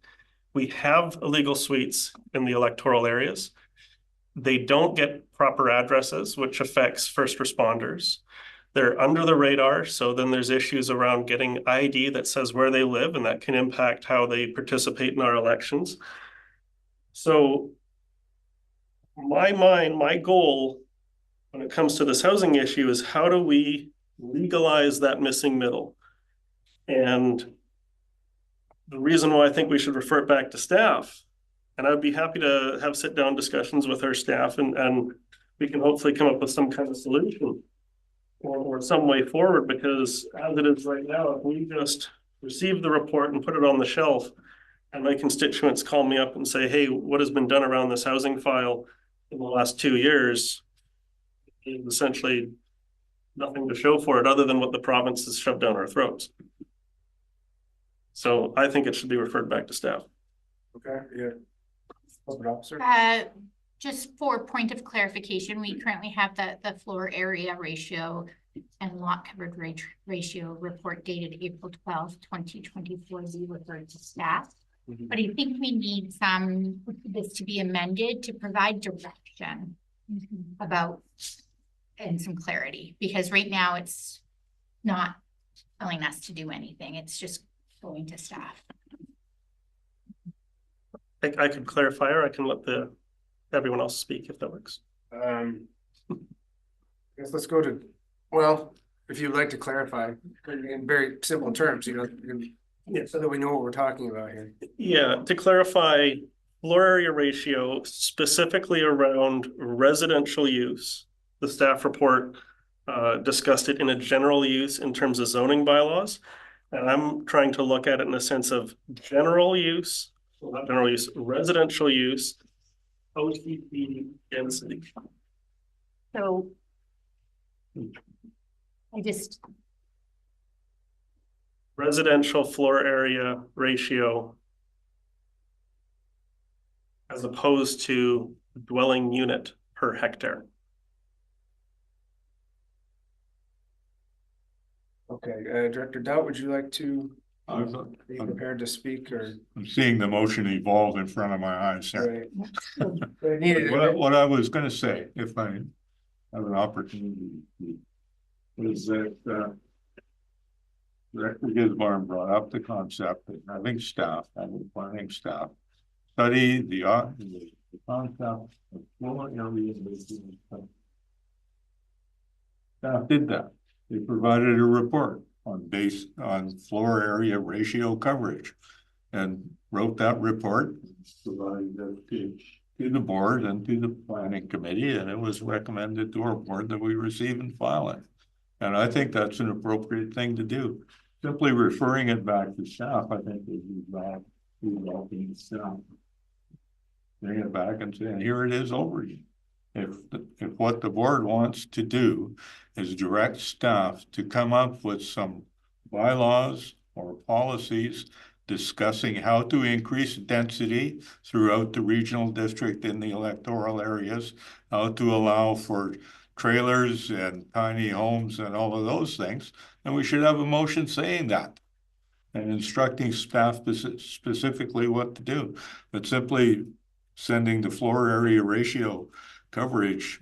We have illegal suites in the electoral areas. They don't get proper addresses, which affects first responders. They're under the radar, so then there's issues around getting ID that says where they live, and that can impact how they participate in our elections. So my goal when it comes to this housing issue is, how do we legalize that missing middle? And the reason why I think we should refer it back to staff, and I'd be happy to have sit-down discussions with our staff, and we can hopefully come up with some kind of solution or some way forward, because as it is right now, if we just receive the report and put it on the shelf, and my constituents call me up and say, hey, what has been done around this housing file in the last 2 years, is essentially nothing to show for it other than what the province has shoved down our throats. So I think it should be referred back to staff. Okay, yeah. Corporate officer? Just for point of clarification, we currently have the floor area ratio and lot coverage ratio report dated April 12th, 2024. We referred to staff. But I think we need this to be amended to provide direction about and some clarity, because right now it's not telling us to do anything. It's just going to staff. I could clarify, or I can let everyone else speak if that works. I guess let's go to, well, if you'd like to clarify in very simple terms, Yeah. so that we know what we're talking about here. Yeah, to clarify, floor area ratio specifically around residential use. The staff report discussed it in a general use in terms of zoning bylaws. And I'm trying to look at it in a sense of general use, not general use, residential use, OCP density. So Residential floor area ratio as opposed to dwelling unit per hectare. Okay, Director Doubt, would you like to be I'm prepared to speak, or? seeing the motion evolve in front of my eyes here. Right. What I was gonna say, if I have an opportunity, is that Director Gisborne brought up the concept of having planning staff study the concept of floor area. Staff did that. They provided a report on floor area ratio coverage, and wrote that report, provided that to the board and to the planning committee, and it was recommended to our board that we receive and file it. And I think that's an appropriate thing to do. Simply referring it back to staff, I think is developing staff. Bring it back and saying, here it is over you. If what the board wants to do is direct staff to come up with some bylaws or policies discussing how to increase density throughout the regional district in the electoral areas, how to allow for trailers and tiny homes and all of those things, and we should have a motion saying that and instructing staff specifically what to do. But simply sending the floor area ratio coverage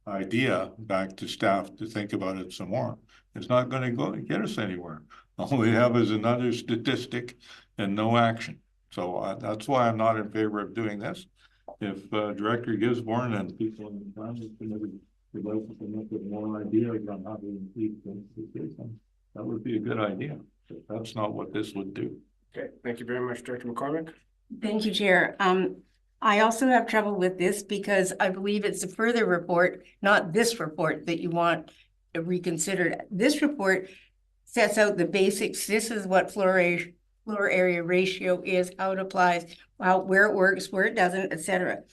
idea back to staff to think about it some more, it's not going to get us anywhere. All we have is another statistic and no action. So that's why I'm not in favor of doing this. If Director Gisborne and people in the planning committee would like to come up with more ideas on how to increase densification, that would be a good idea. But that's not what this would do. Okay, thank you very much, Director McCormick. Thank you, Chair. I also have trouble with this because I believe it's a further report, not this report, that you want reconsidered. This report sets out the basics. This is what floor area ratio is, how it applies, where it works, where it doesn't, etc.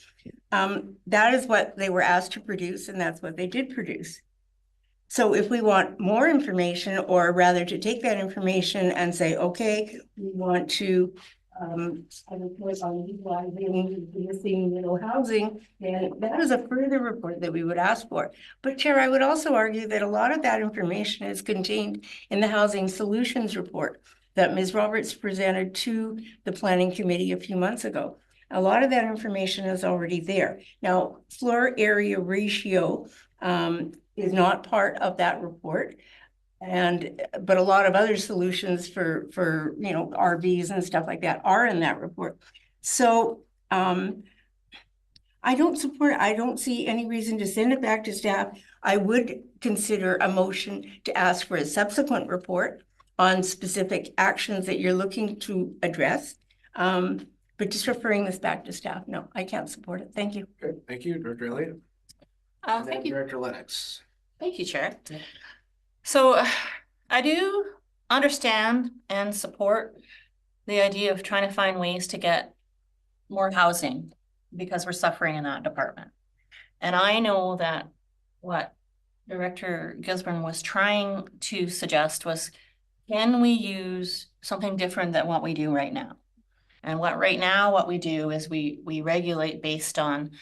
That is what they were asked to produce, and that's what they did produce. So if we want more information, or rather to take that information and say, okay, we want to report on utilizing existing housing, then that is a further report that we would ask for. But Chair, I would also argue that a lot of that information is contained in the Housing Solutions Report that Ms. Roberts presented to the Planning Committee a few months ago. A lot of that information is already there. Now, floor area ratio is not part of that report. But a lot of other solutions for RVs and stuff like that are in that report. So I don't see any reason to send it back to staff. I would consider a motion to ask for a subsequent report on specific actions that you're looking to address. But just referring this back to staff, no, I can't support it. Thank you. Good, thank you, Director Elliott. And then Thank you. Director Lennox. Thank you, Chair. So I do understand and support the idea of trying to find ways to get more housing because we're suffering in that department. And I know that what Director Gisborne was trying to suggest was, can we use something different than what we do right now? And what we do is we regulate based on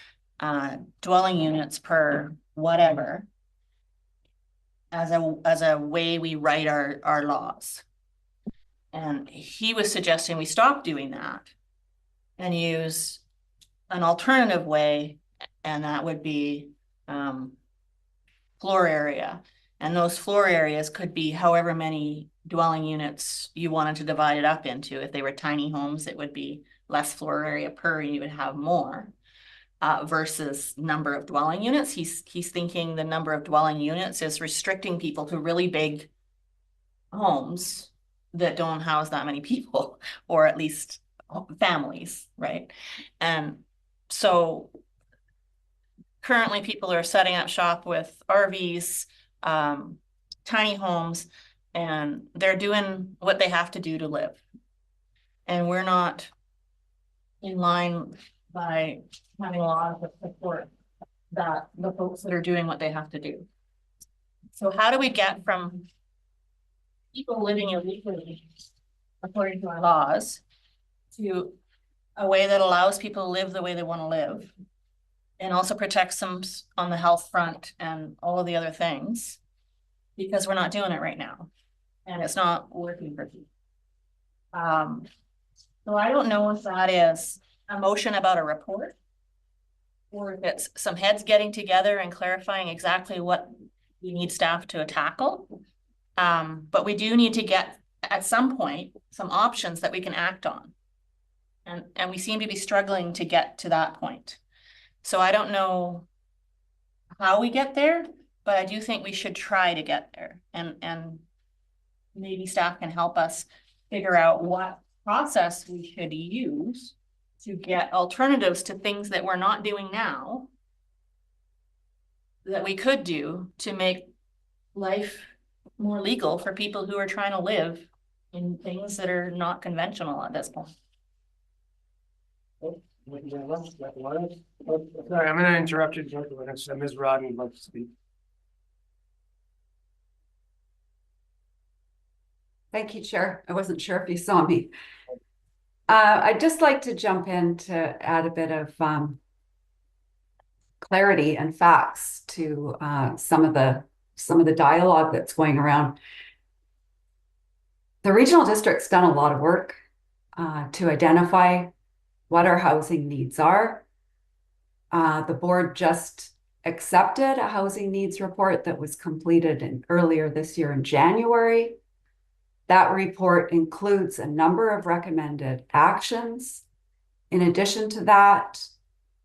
dwelling units per whatever, as a way we write our laws. And he was suggesting we stop doing that and use an alternative way, and that would be floor area. And those floor areas could be however many dwelling units you wanted to divide it up into. If they were tiny homes, it would be less floor area per, and you would have more. Versus number of dwelling units. He's thinking the number of dwelling units is restricting people to really big homes that don't house that many people, or at least families, right? And so currently people are setting up shop with RVs, tiny homes, and they're doing what they have to do to live. And we're not in line by having a lot of support that the folks that are doing what they have to do. So how do we get from people living illegally according to our laws to a way that allows people to live the way they want to live and also protects them on the health front and all of the other things, because we're not doing it right now and it's not working for people. So I don't know if that is a motion about a report, or if it's some heads getting together and clarifying exactly what we need staff to tackle. But we do need to get, at some point, some options that we can act on. And we seem to be struggling to get to that point. So I don't know how we get there, but I do think we should try to get there. And maybe staff can help us figure out what process we should use to get alternatives to things that we're not doing now that we could do to make life more legal for people who are trying to live in things that are not conventional at this point. Sorry, I'm going to interrupt you, Director Lennox. Ms. Rodden would like to speak. Thank you, Chair. I wasn't sure if you saw me. I'd just like to jump in to add a bit of clarity and facts to some of the dialogue that's going around. The regional district's done a lot of work to identify what our housing needs are. The board just accepted a housing needs report that was completed earlier this year in January. That report includes a number of recommended actions. In addition to that,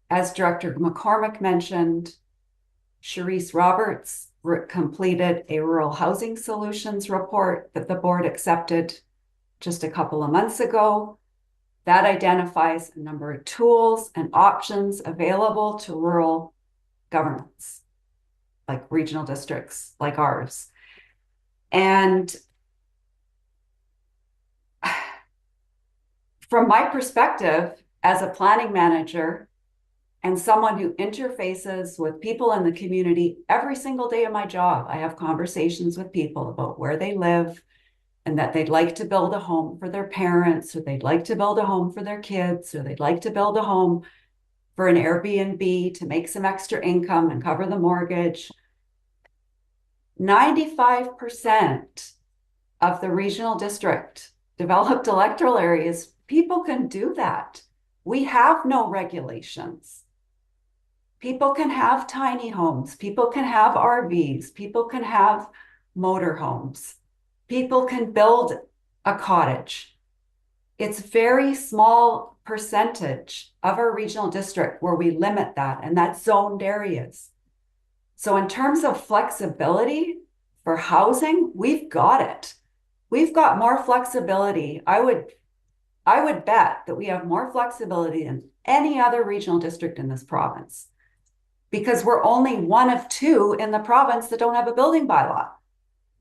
as Director McCormick mentioned, Cherise Roberts completed a rural housing solutions report that the board accepted just a couple of months ago. That identifies a number of tools and options available to rural governments, like regional districts like ours. And from my perspective as a planning manager, and someone who interfaces with people in the community every single day of my job. I have conversations with people about where they live and that they'd like to build a home for their parents, or they'd like to build a home for their kids, or they'd like to build a home for an Airbnb to make some extra income and cover the mortgage. 95% of the regional district developed electoral areas, people can do that. We have no regulations. People can have tiny homes, people can have RVs, people can have motorhomes, people can build a cottage. It's very small percentage of our regional district where we limit that, and that's zoned areas. So in terms of flexibility for housing, we've got it. We've got more flexibility. I would bet that we have more flexibility than any other regional district in this province, because we're only one of two in the province that don't have a building bylaw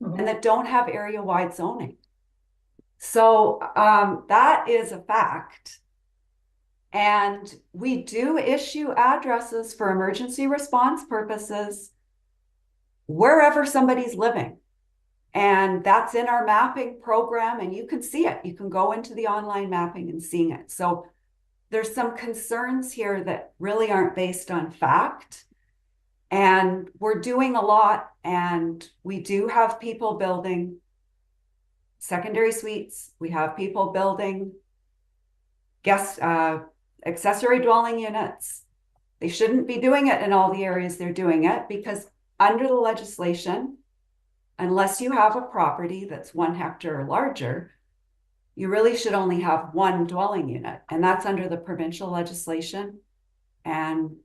and that don't have area-wide zoning. So that is a fact. And we do issue addresses for emergency response purposes wherever somebody's living. And that's in our mapping program, and you can see it. You can go into the online mapping and seeing it. So there's some concerns here that really aren't based on fact. And we're doing a lot, and we do have people building secondary suites. We have people building accessory dwelling units. They shouldn't be doing it in all the areas they're doing it, because under the legislation, unless you have a property that's 1 hectare or larger, you really should only have one dwelling unit. And that's under the provincial legislation. And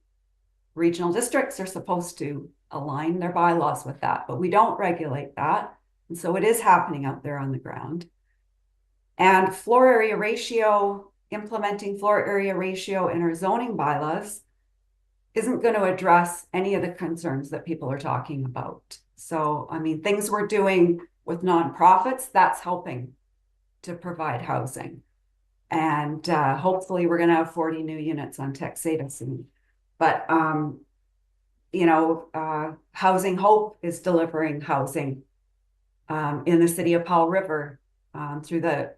regional districts are supposed to align their bylaws with that, but we don't regulate that. And so it is happening out there on the ground. And floor area ratio, implementing floor area ratio in our zoning bylaws isn't going to address any of the concerns that people are talking about. So, I mean, things we're doing with nonprofits, that's helping to provide housing. And hopefully we're going to have 40 new units on Texada soon. But, Housing Hope is delivering housing in the city of Powell River through the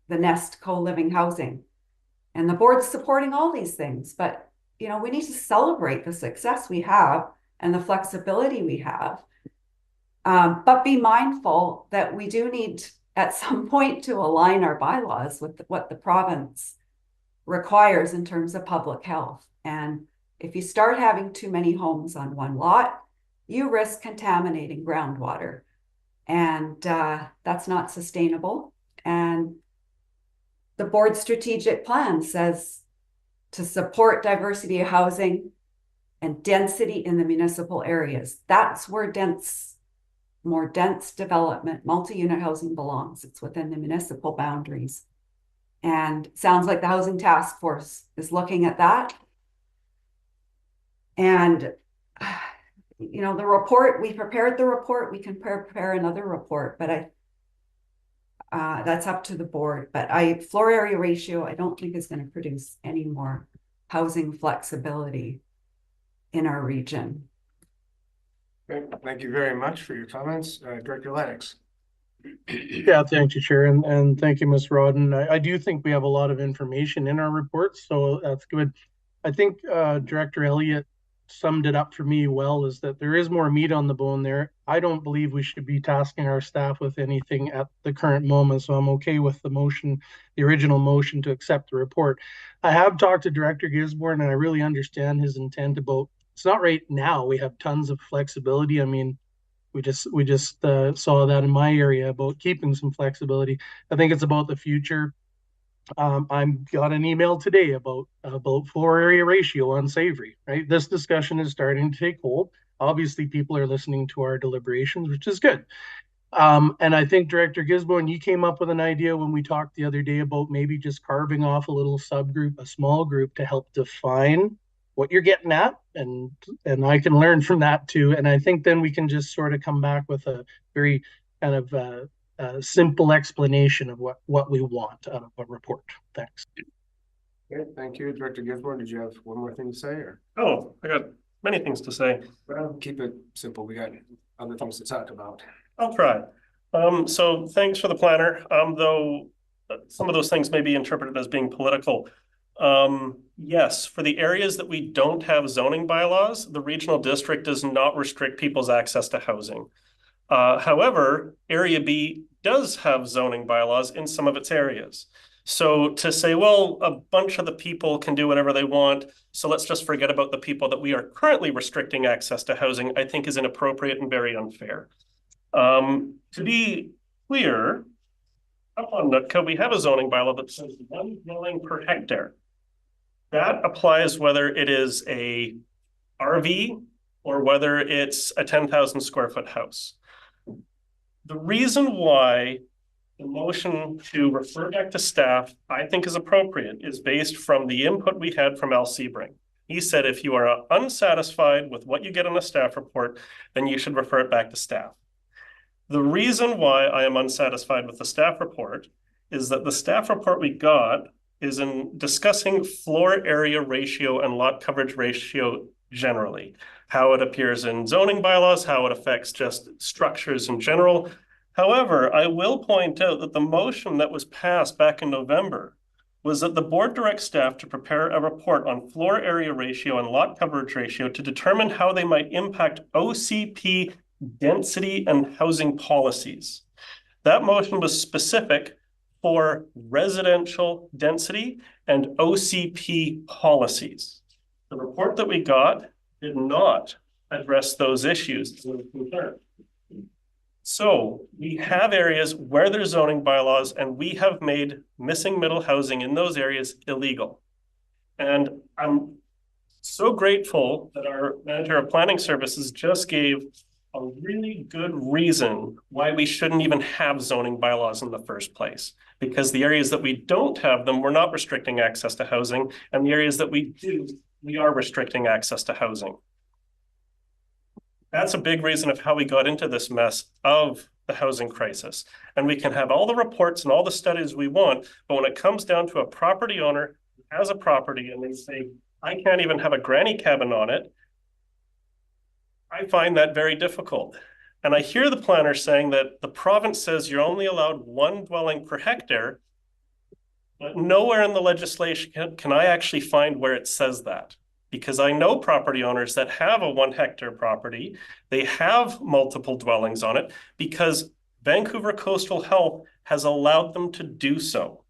Nest co-living housing. And the board's supporting all these things. But, we need to celebrate the success we have and the flexibility we have. But be mindful that we do need at some point to align our bylaws with what the province requires in terms of public health. And if you start having too many homes on one lot, you risk contaminating groundwater. And that's not sustainable. And the board strategic plan says to support diversity of housing and density in the municipal areas. That's where more dense development, multi-unit housing belongs. It's within the municipal boundaries. And it sounds like the Housing Task Force is looking at that. And, the report, we prepared the report, we can prepare another report, but that's up to the board. But floor area ratio, I don't think is going to produce any more housing flexibility in our region. Okay, thank you very much for your comments, Director Lennox. Yeah, thank you, Chair, and thank you, Ms. Rodden. I do think we have a lot of information in our reports, so that's good. I think Director Elliott summed it up for me well, is that there is more meat on the bone there. I don't believe we should be tasking our staff with anything at the current moment, so I'm okay with the original motion to accept the report. I have talked to Director Gisborne, and I really understand his intent about, it's not right now, we have tons of flexibility. I mean, we just saw that in my area about keeping some flexibility. I think it's about the future. I got an email today about floor area ratio on Savary, right? This discussion is starting to take hold. Obviously, people are listening to our deliberations, which is good. And I think Director Gisborne, you came up with an idea when we talked the other day about maybe just carving off a little subgroup, a small group, to help define what you're getting at, and I can learn from that too. And I think then we can just sort of come back with a very kind of simple explanation of what we want out of a report. Thanks. Okay, thank you. Director Gisborne, did you have one more thing to say or? Oh, I got many things to say. Well, keep it simple. We got other things to talk about. I'll try. So thanks for the planner, though some of those things may be interpreted as being political. Yes, for the areas that we don't have zoning bylaws, the regional district does not restrict people's access to housing. However, Area B does have zoning bylaws in some of its areas. So to say, well, a bunch of the people can do whatever they want, so let's just forget about the people that we are currently restricting access to housing, I think is inappropriate and very unfair. To be clear, up on Nootka, we have a zoning bylaw that says 1 dwelling per hectare. That applies whether it is a RV or whether it's a 10,000 square foot house. The reason why the motion to refer back to staff, I think is appropriate, is based from the input we had from Al Sebring. He said, if you are unsatisfied with what you get in a staff report, then you should refer it back to staff. The reason why I am unsatisfied with the staff report is that the staff report we got is in discussing floor area ratio and lot coverage ratio generally, how it appears in zoning bylaws, how it affects just structures in general. However, I will point out that the motion that was passed back in November was that the board directs staff to prepare a report on floor area ratio and lot coverage ratio to determine how they might impact OCP density and housing policies. That motion was specific for residential density and OCP policies. The report that we got did not address those issues. So we have areas where there's zoning bylaws and we have made missing middle housing in those areas illegal. And I'm so grateful that our manager of planning services just gave a really good reason why we shouldn't even have zoning bylaws in the first place. Because the areas that we don't have them, we're not restricting access to housing. And the areas that we do, we are restricting access to housing. That's a big reason of how we got into this mess of the housing crisis. And we can have all the reports and all the studies we want, but when it comes down to a property owner who has a property and they say, I can't even have a granny cabin on it, I find that very difficult. And I hear the planner saying that the province says you're only allowed 1 dwelling per hectare, but nowhere in the legislation can I actually find where it says that. Because I know property owners that have a 1 hectare property, they have multiple dwellings on it because Vancouver Coastal Health has allowed them to do so.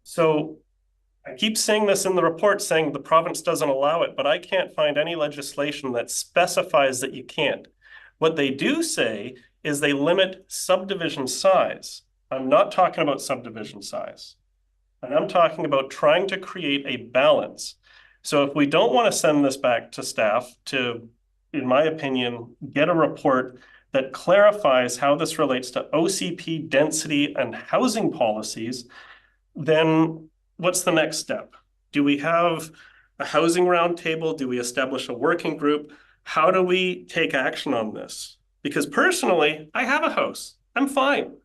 So I keep seeing this in the report saying the province doesn't allow it, but I can't find any legislation that specifies that you can't. What they do say is they limit subdivision size. I'm not talking about subdivision size. And I'm talking about trying to create a balance. So if we don't want to send this back to staff to, in my opinion, get a report that clarifies how this relates to OCP density and housing policies, then what's the next step? Do we have a housing roundtable? Do we establish a working group? How do we take action on this? Because personally, I have a house. I'm fine.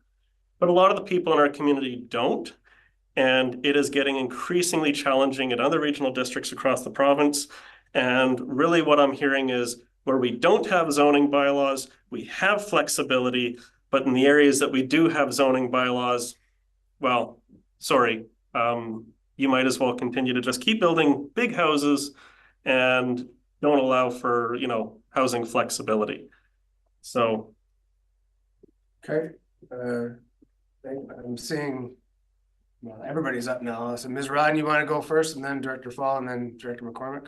But a lot of the people in our community don't. And it is getting increasingly challenging in other regional districts across the province. And really what I'm hearing is where we don't have zoning bylaws, we have flexibility, but in the areas that we do have zoning bylaws, well, sorry, you might as well continue to just keep building big houses and don't allow for, you know, housing flexibility. So. Okay. I'm seeing, well, everybody's up now. So Ms. Rodden, you want to go first and then Director Fall and then Director McCormick?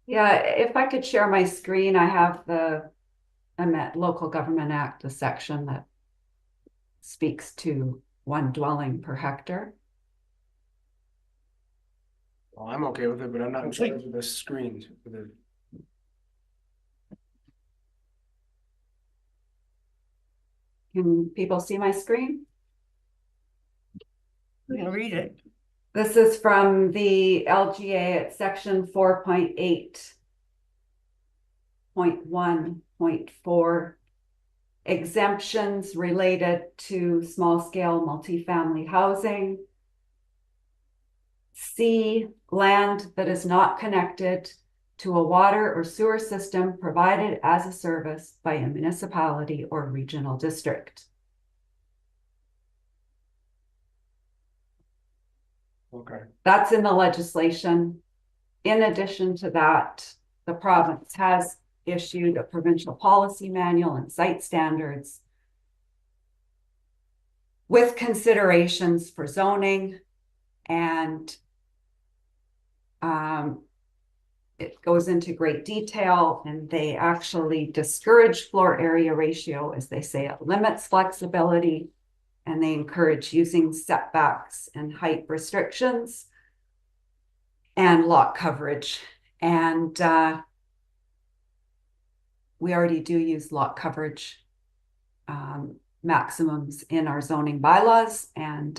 Yeah, if I could share my screen, I have the Local Government Act, the section that speaks to 1 dwelling per hectare. Well, I'm okay with it, but I'm not in charge of the screen. Can people see my screen? We can read it. This is from the LGA at section 4.8.1.4, exemptions related to small scale multifamily housing. C, land that is not connected to a water or sewer system provided as a service by a municipality or regional district. Okay. That's in the legislation. In addition to that, the province has issued a provincial policy manual and site standards with considerations for zoning, and it goes into great detail, and they actually discourage floor area ratio, as they say, it limits flexibility, and they encourage using setbacks and height restrictions and lot coverage. And we already do use lot coverage maximums in our zoning bylaws, and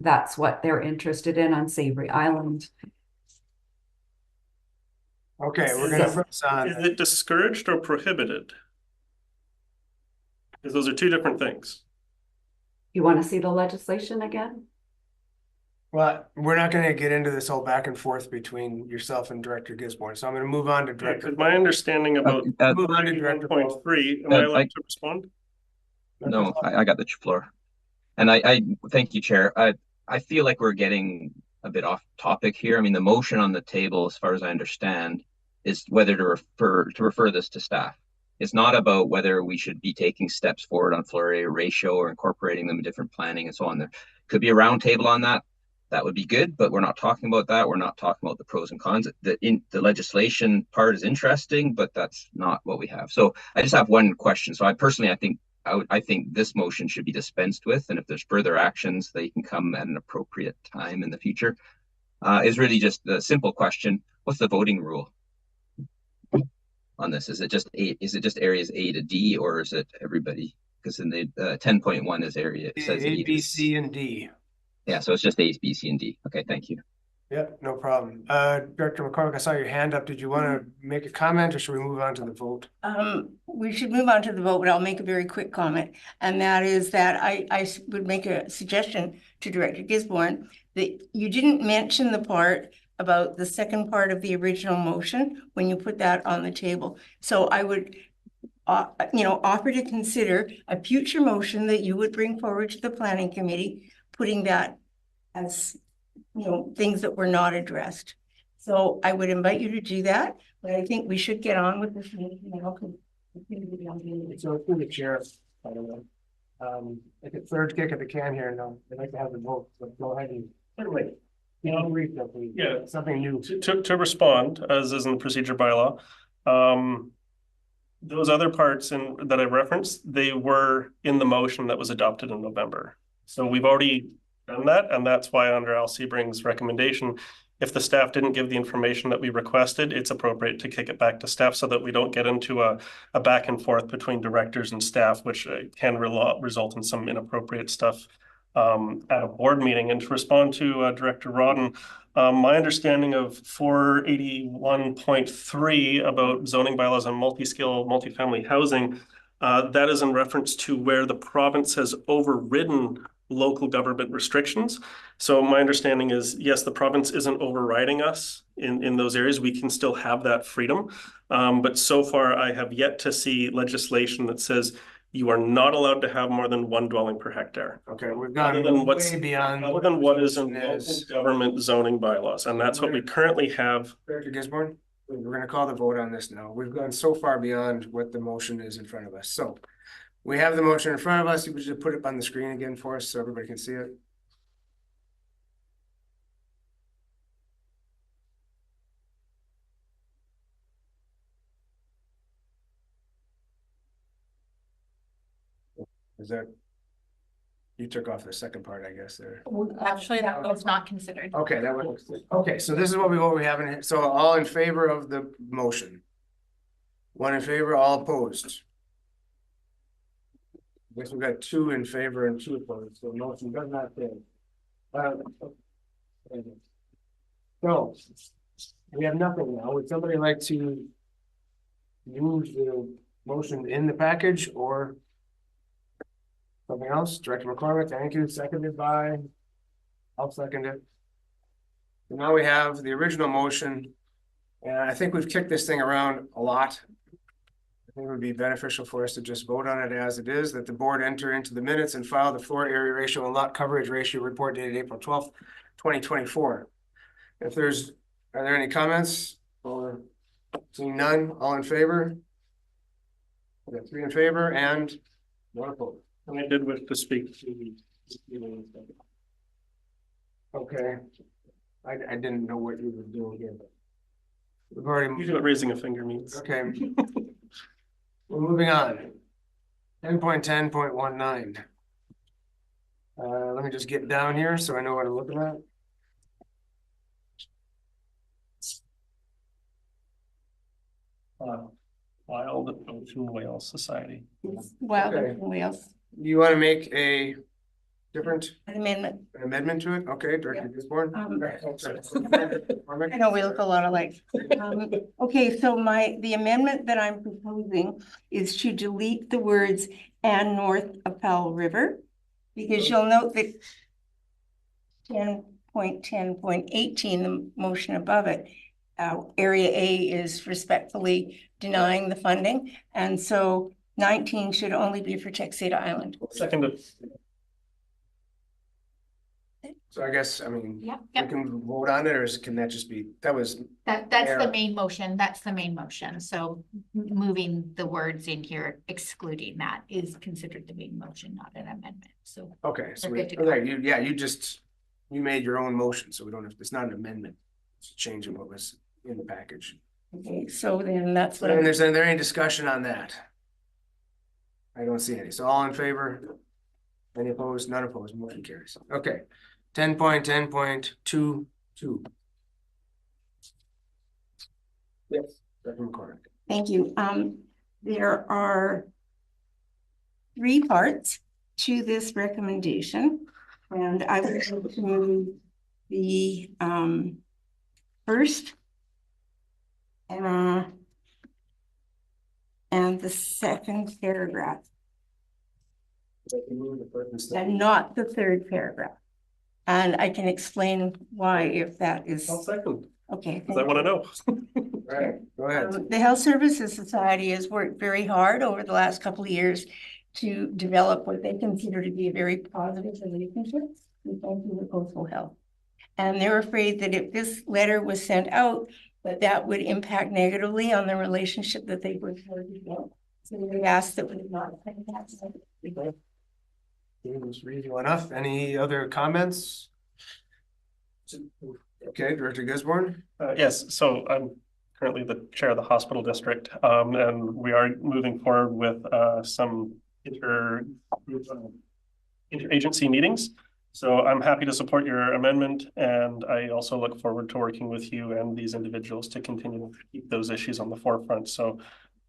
that's what they're interested in on Savary Island. Okay, we're gonna focus on. Is it discouraged or prohibited? Because those are two different things. You want to see the legislation again? Well, we're not gonna get into this whole back and forth between yourself and Director Gisborne, so I'm gonna move on to Director. Because my understanding about Move on to Director. 1.3, am I allowed to respond? No, I got the floor. And I thank you, Chair. I feel like we're getting a bit off topic here. I mean, the motion on the table, as far as I understand, is whether to refer this to staff. It's not about whether we should be taking steps forward on floor area ratio or incorporating them in different planning and so on. There could be a round table on that. That would be good, but we're not talking about that. We're not talking about the pros and cons. The legislation part is interesting, but that's not what we have. So I just have one question. So I think this motion should be dispensed with, and if there's further actions, they can come at an appropriate time in the future. Is really just a simple question: what's the voting rule on this? Is it just areas A to D, or is it everybody? Because in the 10.1 is area, it says A, B, C, and D. Yeah, so it's just A, B, C, and D. Okay, thank you. Yep, no problem. Director McCormick, I saw your hand up. Did you want to make a comment, or should we move on to the vote? We should move on to the vote, but I'll make a very quick comment. And that is that I would make a suggestion to Director Gisborne that you didn't mention the part about the second part of the original motion when you put that on the table. So I would, offer to consider a future motion that you would bring forward to the planning committee, putting that as things that were not addressed. So I would invite you to do that, but I think we should get on with this meeting now. So through the chair, by the way. Like a third kick at the can here, and I'd like to have the vote, but go ahead and. Wait. Yeah. Something new. To respond, as is in the procedure bylaw, those other parts that I referenced, they were in the motion that was adopted in November. So we've already done that, and that's why under Al Sebring's recommendation, if the staff didn't give the information that we requested, it's appropriate to kick it back to staff so that we don't get into a back and forth between directors and staff, which can result in some inappropriate stuff at a board meeting. And to respond to Director Rodden, my understanding of 481.3 about zoning bylaws on multi-scale multifamily housing, that is in reference to where the province has overridden local government restrictions. So my understanding is, yes, the province isn't overriding us in those areas. We can still have that freedom. But so far, I have yet to see legislation that says you are not allowed to have more than one dwelling per hectare. Okay, we've gone way beyond. Other than what is in local government zoning bylaws. And that's what we currently have. Director Gisborne, we're gonna call the vote on this now. We've gone so far beyond what the motion is in front of us. So we have the motion in front of us. You would just put it on the screen again for us so everybody can see it. Is that, you took off the second part, I guess, there. Actually, that was not considered. Okay, that was, okay, so this is what we have in here. So all in favor of the motion? One in favor, all opposed? I guess we got 2 in favor and 2 opposed, so the motion does not pass. So we have nothing now. Would somebody like to use the motion in the package or something else? Director McCormick, thank you. Seconded by, I'll second it. So now we have the original motion, and I think we've kicked this thing around a lot. I think it would be beneficial for us to just vote on it as it is, that the board enter into the minutes and file the floor area ratio and lot coverage ratio report dated April 12th, 2024. If there's, are there any comments or seeing none, all in favor? We got 3 in favor and 1 opposed. And I did wish to speak to. Okay. I didn't know what you were doing here, but we've already. Usually what raising a finger means. Okay. We're moving on. 10.10.19. Let me just get down here so I know what I'm looking at. Wild Ocean Whale Society. Well, Okay. Wales, You want to make a different amendment. amendment to it? Okay, Director Gisborne. I know we look a lot alike. Okay, so the amendment that I'm proposing is to delete the words "and north of Powell River," because you'll note that 10.10.18, the motion above it, area A is respectfully denying the funding, and so 19 should only be for Texada Island. Seconded. So I guess, I mean, Yep, we yep. can vote on it, or can that just be, that was, That's Yeah. the main motion. That's the main motion. So moving the words in here, excluding that is considered the main motion, not an amendment. So okay, so We're we, good to go. okay, you made your own motion, so we don't have, it's not an amendment. It's changing what was in the package. Okay, so then that's what And I'm, is there any discussion on that? I don't see any. So all in favor? Any opposed? None opposed. Motion carries. Okay. 10.10.22. Yes, Director McCormick. thank you. There are 3 parts to this recommendation, and I would go to the first and the second paragraph, and not the third paragraph. And I can explain why if that is, I'll second, okay. because I want to know. Right, go ahead. The Health Services Society has worked very hard over the last couple of years to develop what they consider to be a very positive relationship with Vancouver Coastal Health. And they're afraid that if this letter was sent out, that would impact negatively on the relationship that they worked hard to develop. So they asked that we not. It was reasonable enough. Any other comments? Okay, Director Gisborne. Yes, so I'm currently the chair of the hospital district, and we are moving forward with some interagency meetings. So I'm happy to support your amendment, and I also look forward to working with you and these individuals to continue to keep those issues on the forefront. So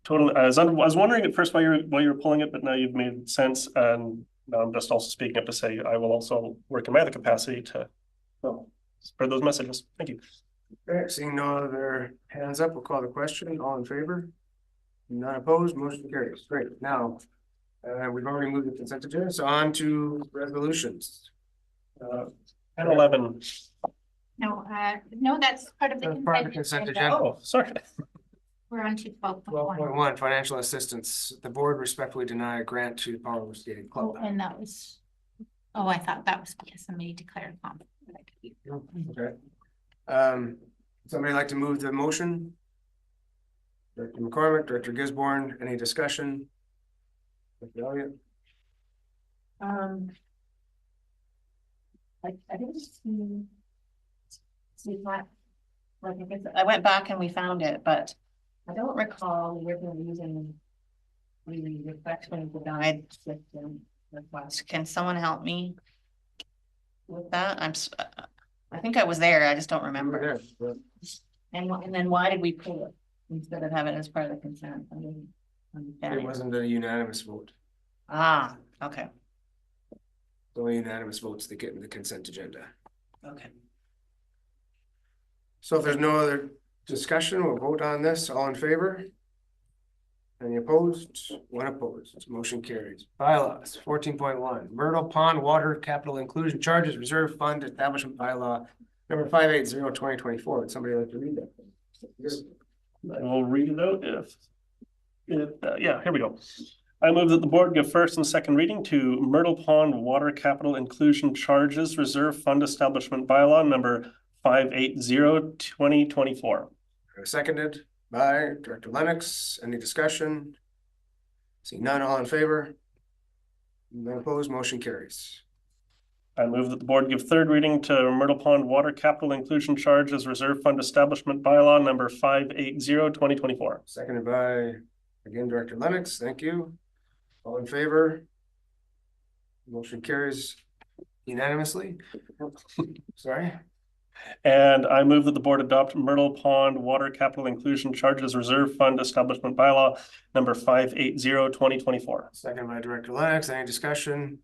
totally, I was wondering at first why you're pulling it, but now you've made sense, and now I'm just also speaking up to say I will also work in my other capacity to spread those messages. Thank you. Okay, seeing no other hands up, we'll call the question. All in favor? None opposed, motion carries. Great. Now, we've already moved the consent agenda, so on to resolutions. 10-11. no, no, that's part of the. That's part of the consent agenda. Oh, sorry. We're on to 12.1. 12.1, financial assistance. The board respectfully deny a grant to Power Skating Club. Oh, and that was, oh, I thought that was because somebody declared conflict. Okay. Somebody like to move the motion? Director McCormick, Director Gisborne, any discussion? I didn't see that. Like I guess I went back and we found it, but I don't recall we're using the respectfully denied system request. Can someone help me with that? I think I was there. I just don't remember. And then why did we pull it instead of having it as part of the consent? I mean, It wasn't a unanimous vote. Ah, okay, Only unanimous votes that get in the consent agenda. okay. So if there's no other discussion, we'll vote on this. All in favor? Any opposed? 1 opposed. Motion carries. Bylaws 14.1 Myrtle Pond Water Capital Inclusion Charges Reserve Fund Establishment Bylaw Number 580-2024. Would somebody like to read that? Yes. I will read it out yeah, here we go. I move that the board give first and second reading to Myrtle Pond Water Capital Inclusion Charges Reserve Fund Establishment Bylaw number 580-2024. Seconded by Director Lennox. Any discussion? Seeing none, all in favor? None opposed, motion carries. I move that the board give third reading to Myrtle Pond Water Capital Inclusion Charges Reserve Fund Establishment Bylaw number 580-2024. Seconded by, again, Director Lennox. Thank you. All in favor? Motion carries unanimously. Sorry. And I move that the board adopt Myrtle Pond Water Capital Inclusion Charges Reserve Fund Establishment Bylaw number 580-2024. Seconded by Director Lennox. Any discussion?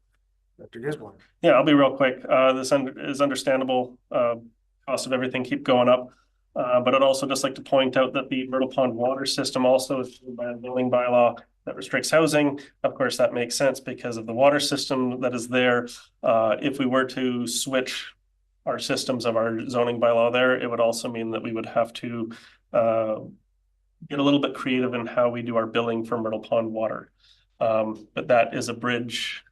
Dr. Gisborne. Yeah, I'll be real quick. This is understandable. Cost of everything keep going up. But I'd also just like to point out that the Myrtle Pond water system also is by a building bylaw that restricts housing. Of course, that makes sense because of the water system that is there. If we were to switch our systems of our zoning bylaw there, it would also mean that we would have to get a little bit creative in how we do our billing for Myrtle Pond water. But that is a bridge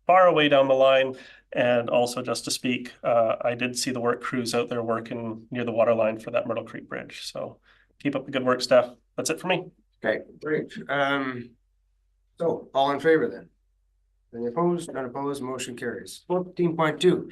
far away down the line. And also just to speak, I did see the work crews out there working near the water line for that Myrtle Creek Bridge. So keep up the good work, staff. That's it for me. Okay, great. So all in favor then? Any opposed? None opposed, motion carries. 14.2.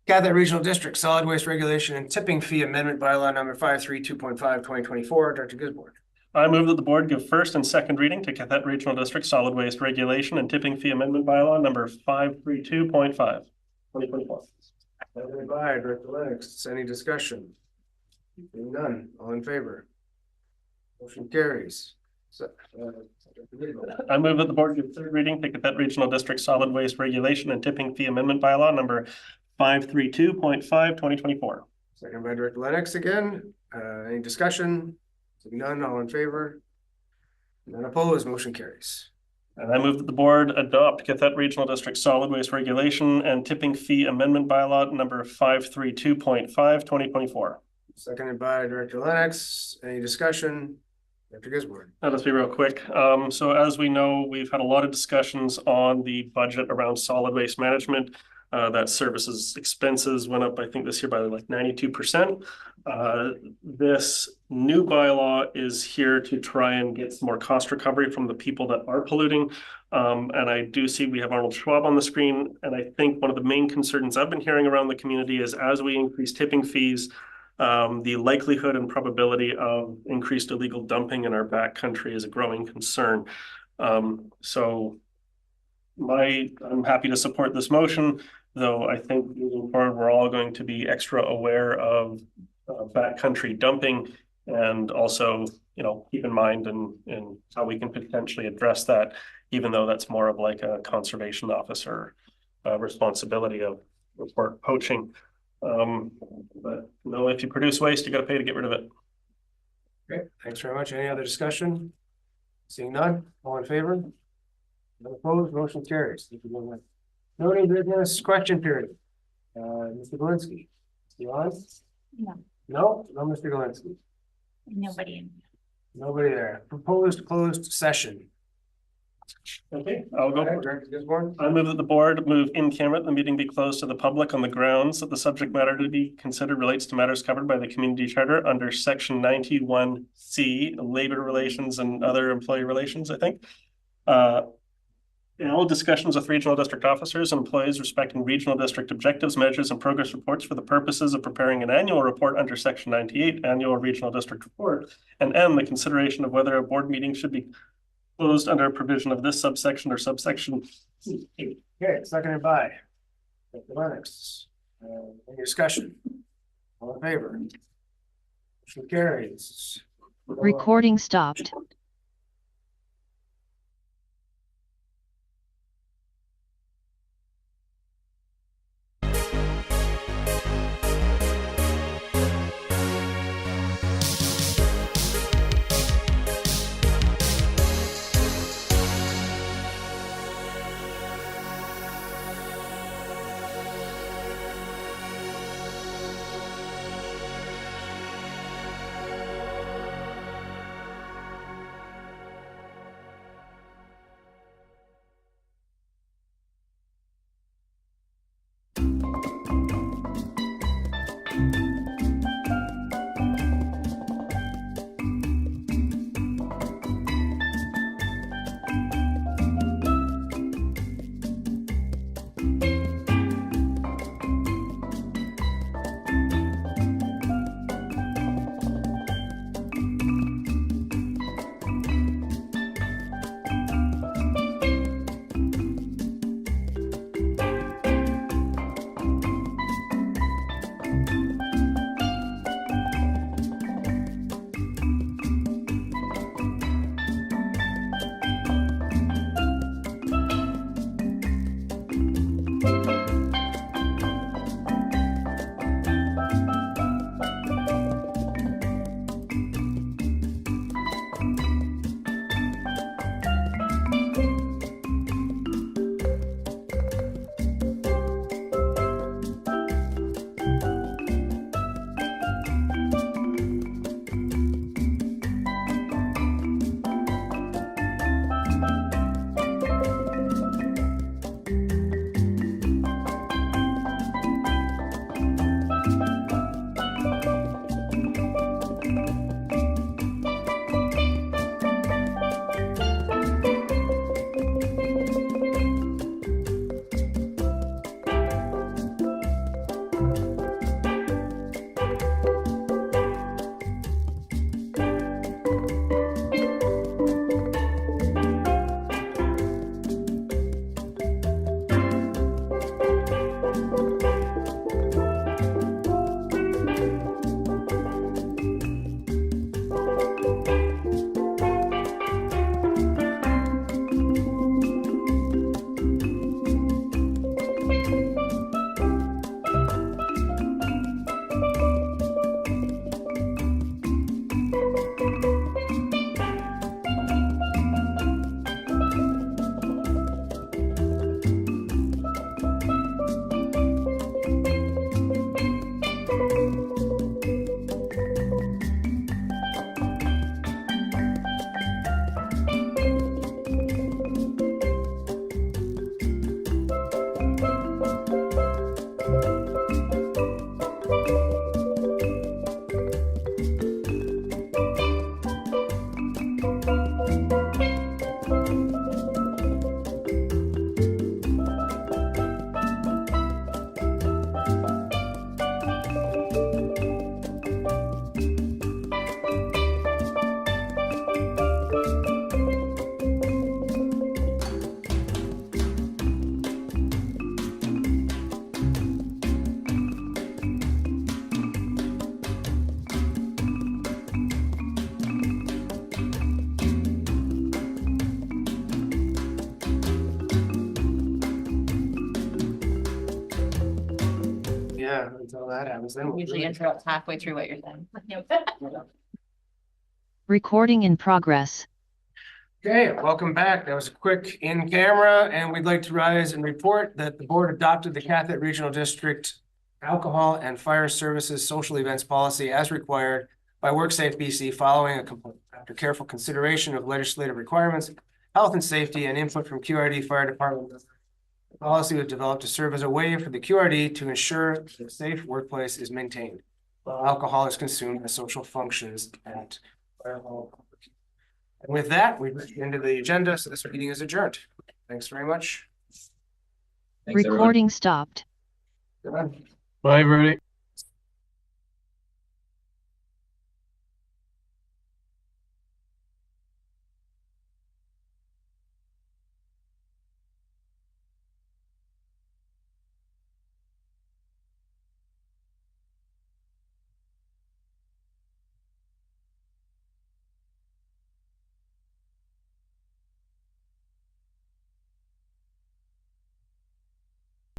Catholic Regional District Solid Waste Regulation and Tipping Fee Amendment Bylaw number 532.5/2024. Dr. Gisborne. I move that the board give first and second reading to Catholic Regional District Solid Waste Regulation and Tipping Fee Amendment Bylaw number 532.5/2024. Seconded by Director Lennox. Any discussion? None. All in favor? Motion carries. So, I move that the board give third reading to Catholic Regional District Solid Waste Regulation and Tipping Fee Amendment Bylaw number 532.5/2024. Second by Director Lennox again. Any discussion? None, all in favor? None opposed, motion carries. And I move that the board adopt Catholic Regional District Solid Waste Regulation and Tipping Fee Amendment Bylaw number 532.5/2024. Seconded by Director Lennox. Any discussion? Dr. Gisborne. Now, let's be real quick. So as we know, we've had a lot of discussions on the budget around solid waste management. That services expenses went up, I think, this year by like 92%. This new bylaw is here to try and get some more cost recovery from the people that are polluting. And I do see we have Arnold Schwab on the screen. And I think one of the main concerns I've been hearing around the community is as we increase tipping fees, the likelihood and probability of increased illegal dumping in our backcountry is a growing concern. So I'm happy to support this motion, though I think moving forward, we're all going to be extra aware of backcountry dumping and also, keep in mind and how we can potentially address that, even though that's more of like a conservation officer responsibility of report poaching. But if you produce waste, you got to pay to get rid of it. Great, thanks very much. Any other discussion? Seeing none, all in favor? None opposed, motion carries. Thank you very much. Noting business question period. Mr. Galinsky. You on? No. No, Mr. Galinsky. Nobody. Nobody there. Proposed closed session. Okay, I'll go. Director Gisborne. I move that the board move in camera, the meeting be closed to the public on the grounds that the subject matter to be considered relates to matters covered by the community charter under section 91C, labor relations and other employee relations, I think. In all discussions with regional district officers and employees respecting regional district objectives, measures, and progress reports for the purposes of preparing an annual report under section 98, annual regional district report, and M, the consideration of whether a board meeting should be closed under a provision of this subsection or subsection. Okay, seconded by Dr. Lennox. Any discussion? All in favor? Motion carries. Recording stopped. until that happens, then. we'll Usually do it. interrupts halfway through what you're saying. Recording in progress. Okay, welcome back. That was a quick in camera, and we'd like to rise and report that the board adopted the Catholic Regional District Alcohol and Fire Services Social Events Policy as required by WorkSafe BC following after careful consideration of legislative requirements, health and safety, and input from QRD Fire Department. The policy was developed to serve as a way for the QRD to ensure that a safe workplace is maintained while alcohol is consumed as social functions at fire hall. And with that, we've reached the end of the agenda, so this meeting is adjourned. Thanks very much. Thanks, everyone. Recording stopped. Good night. Bye, everybody.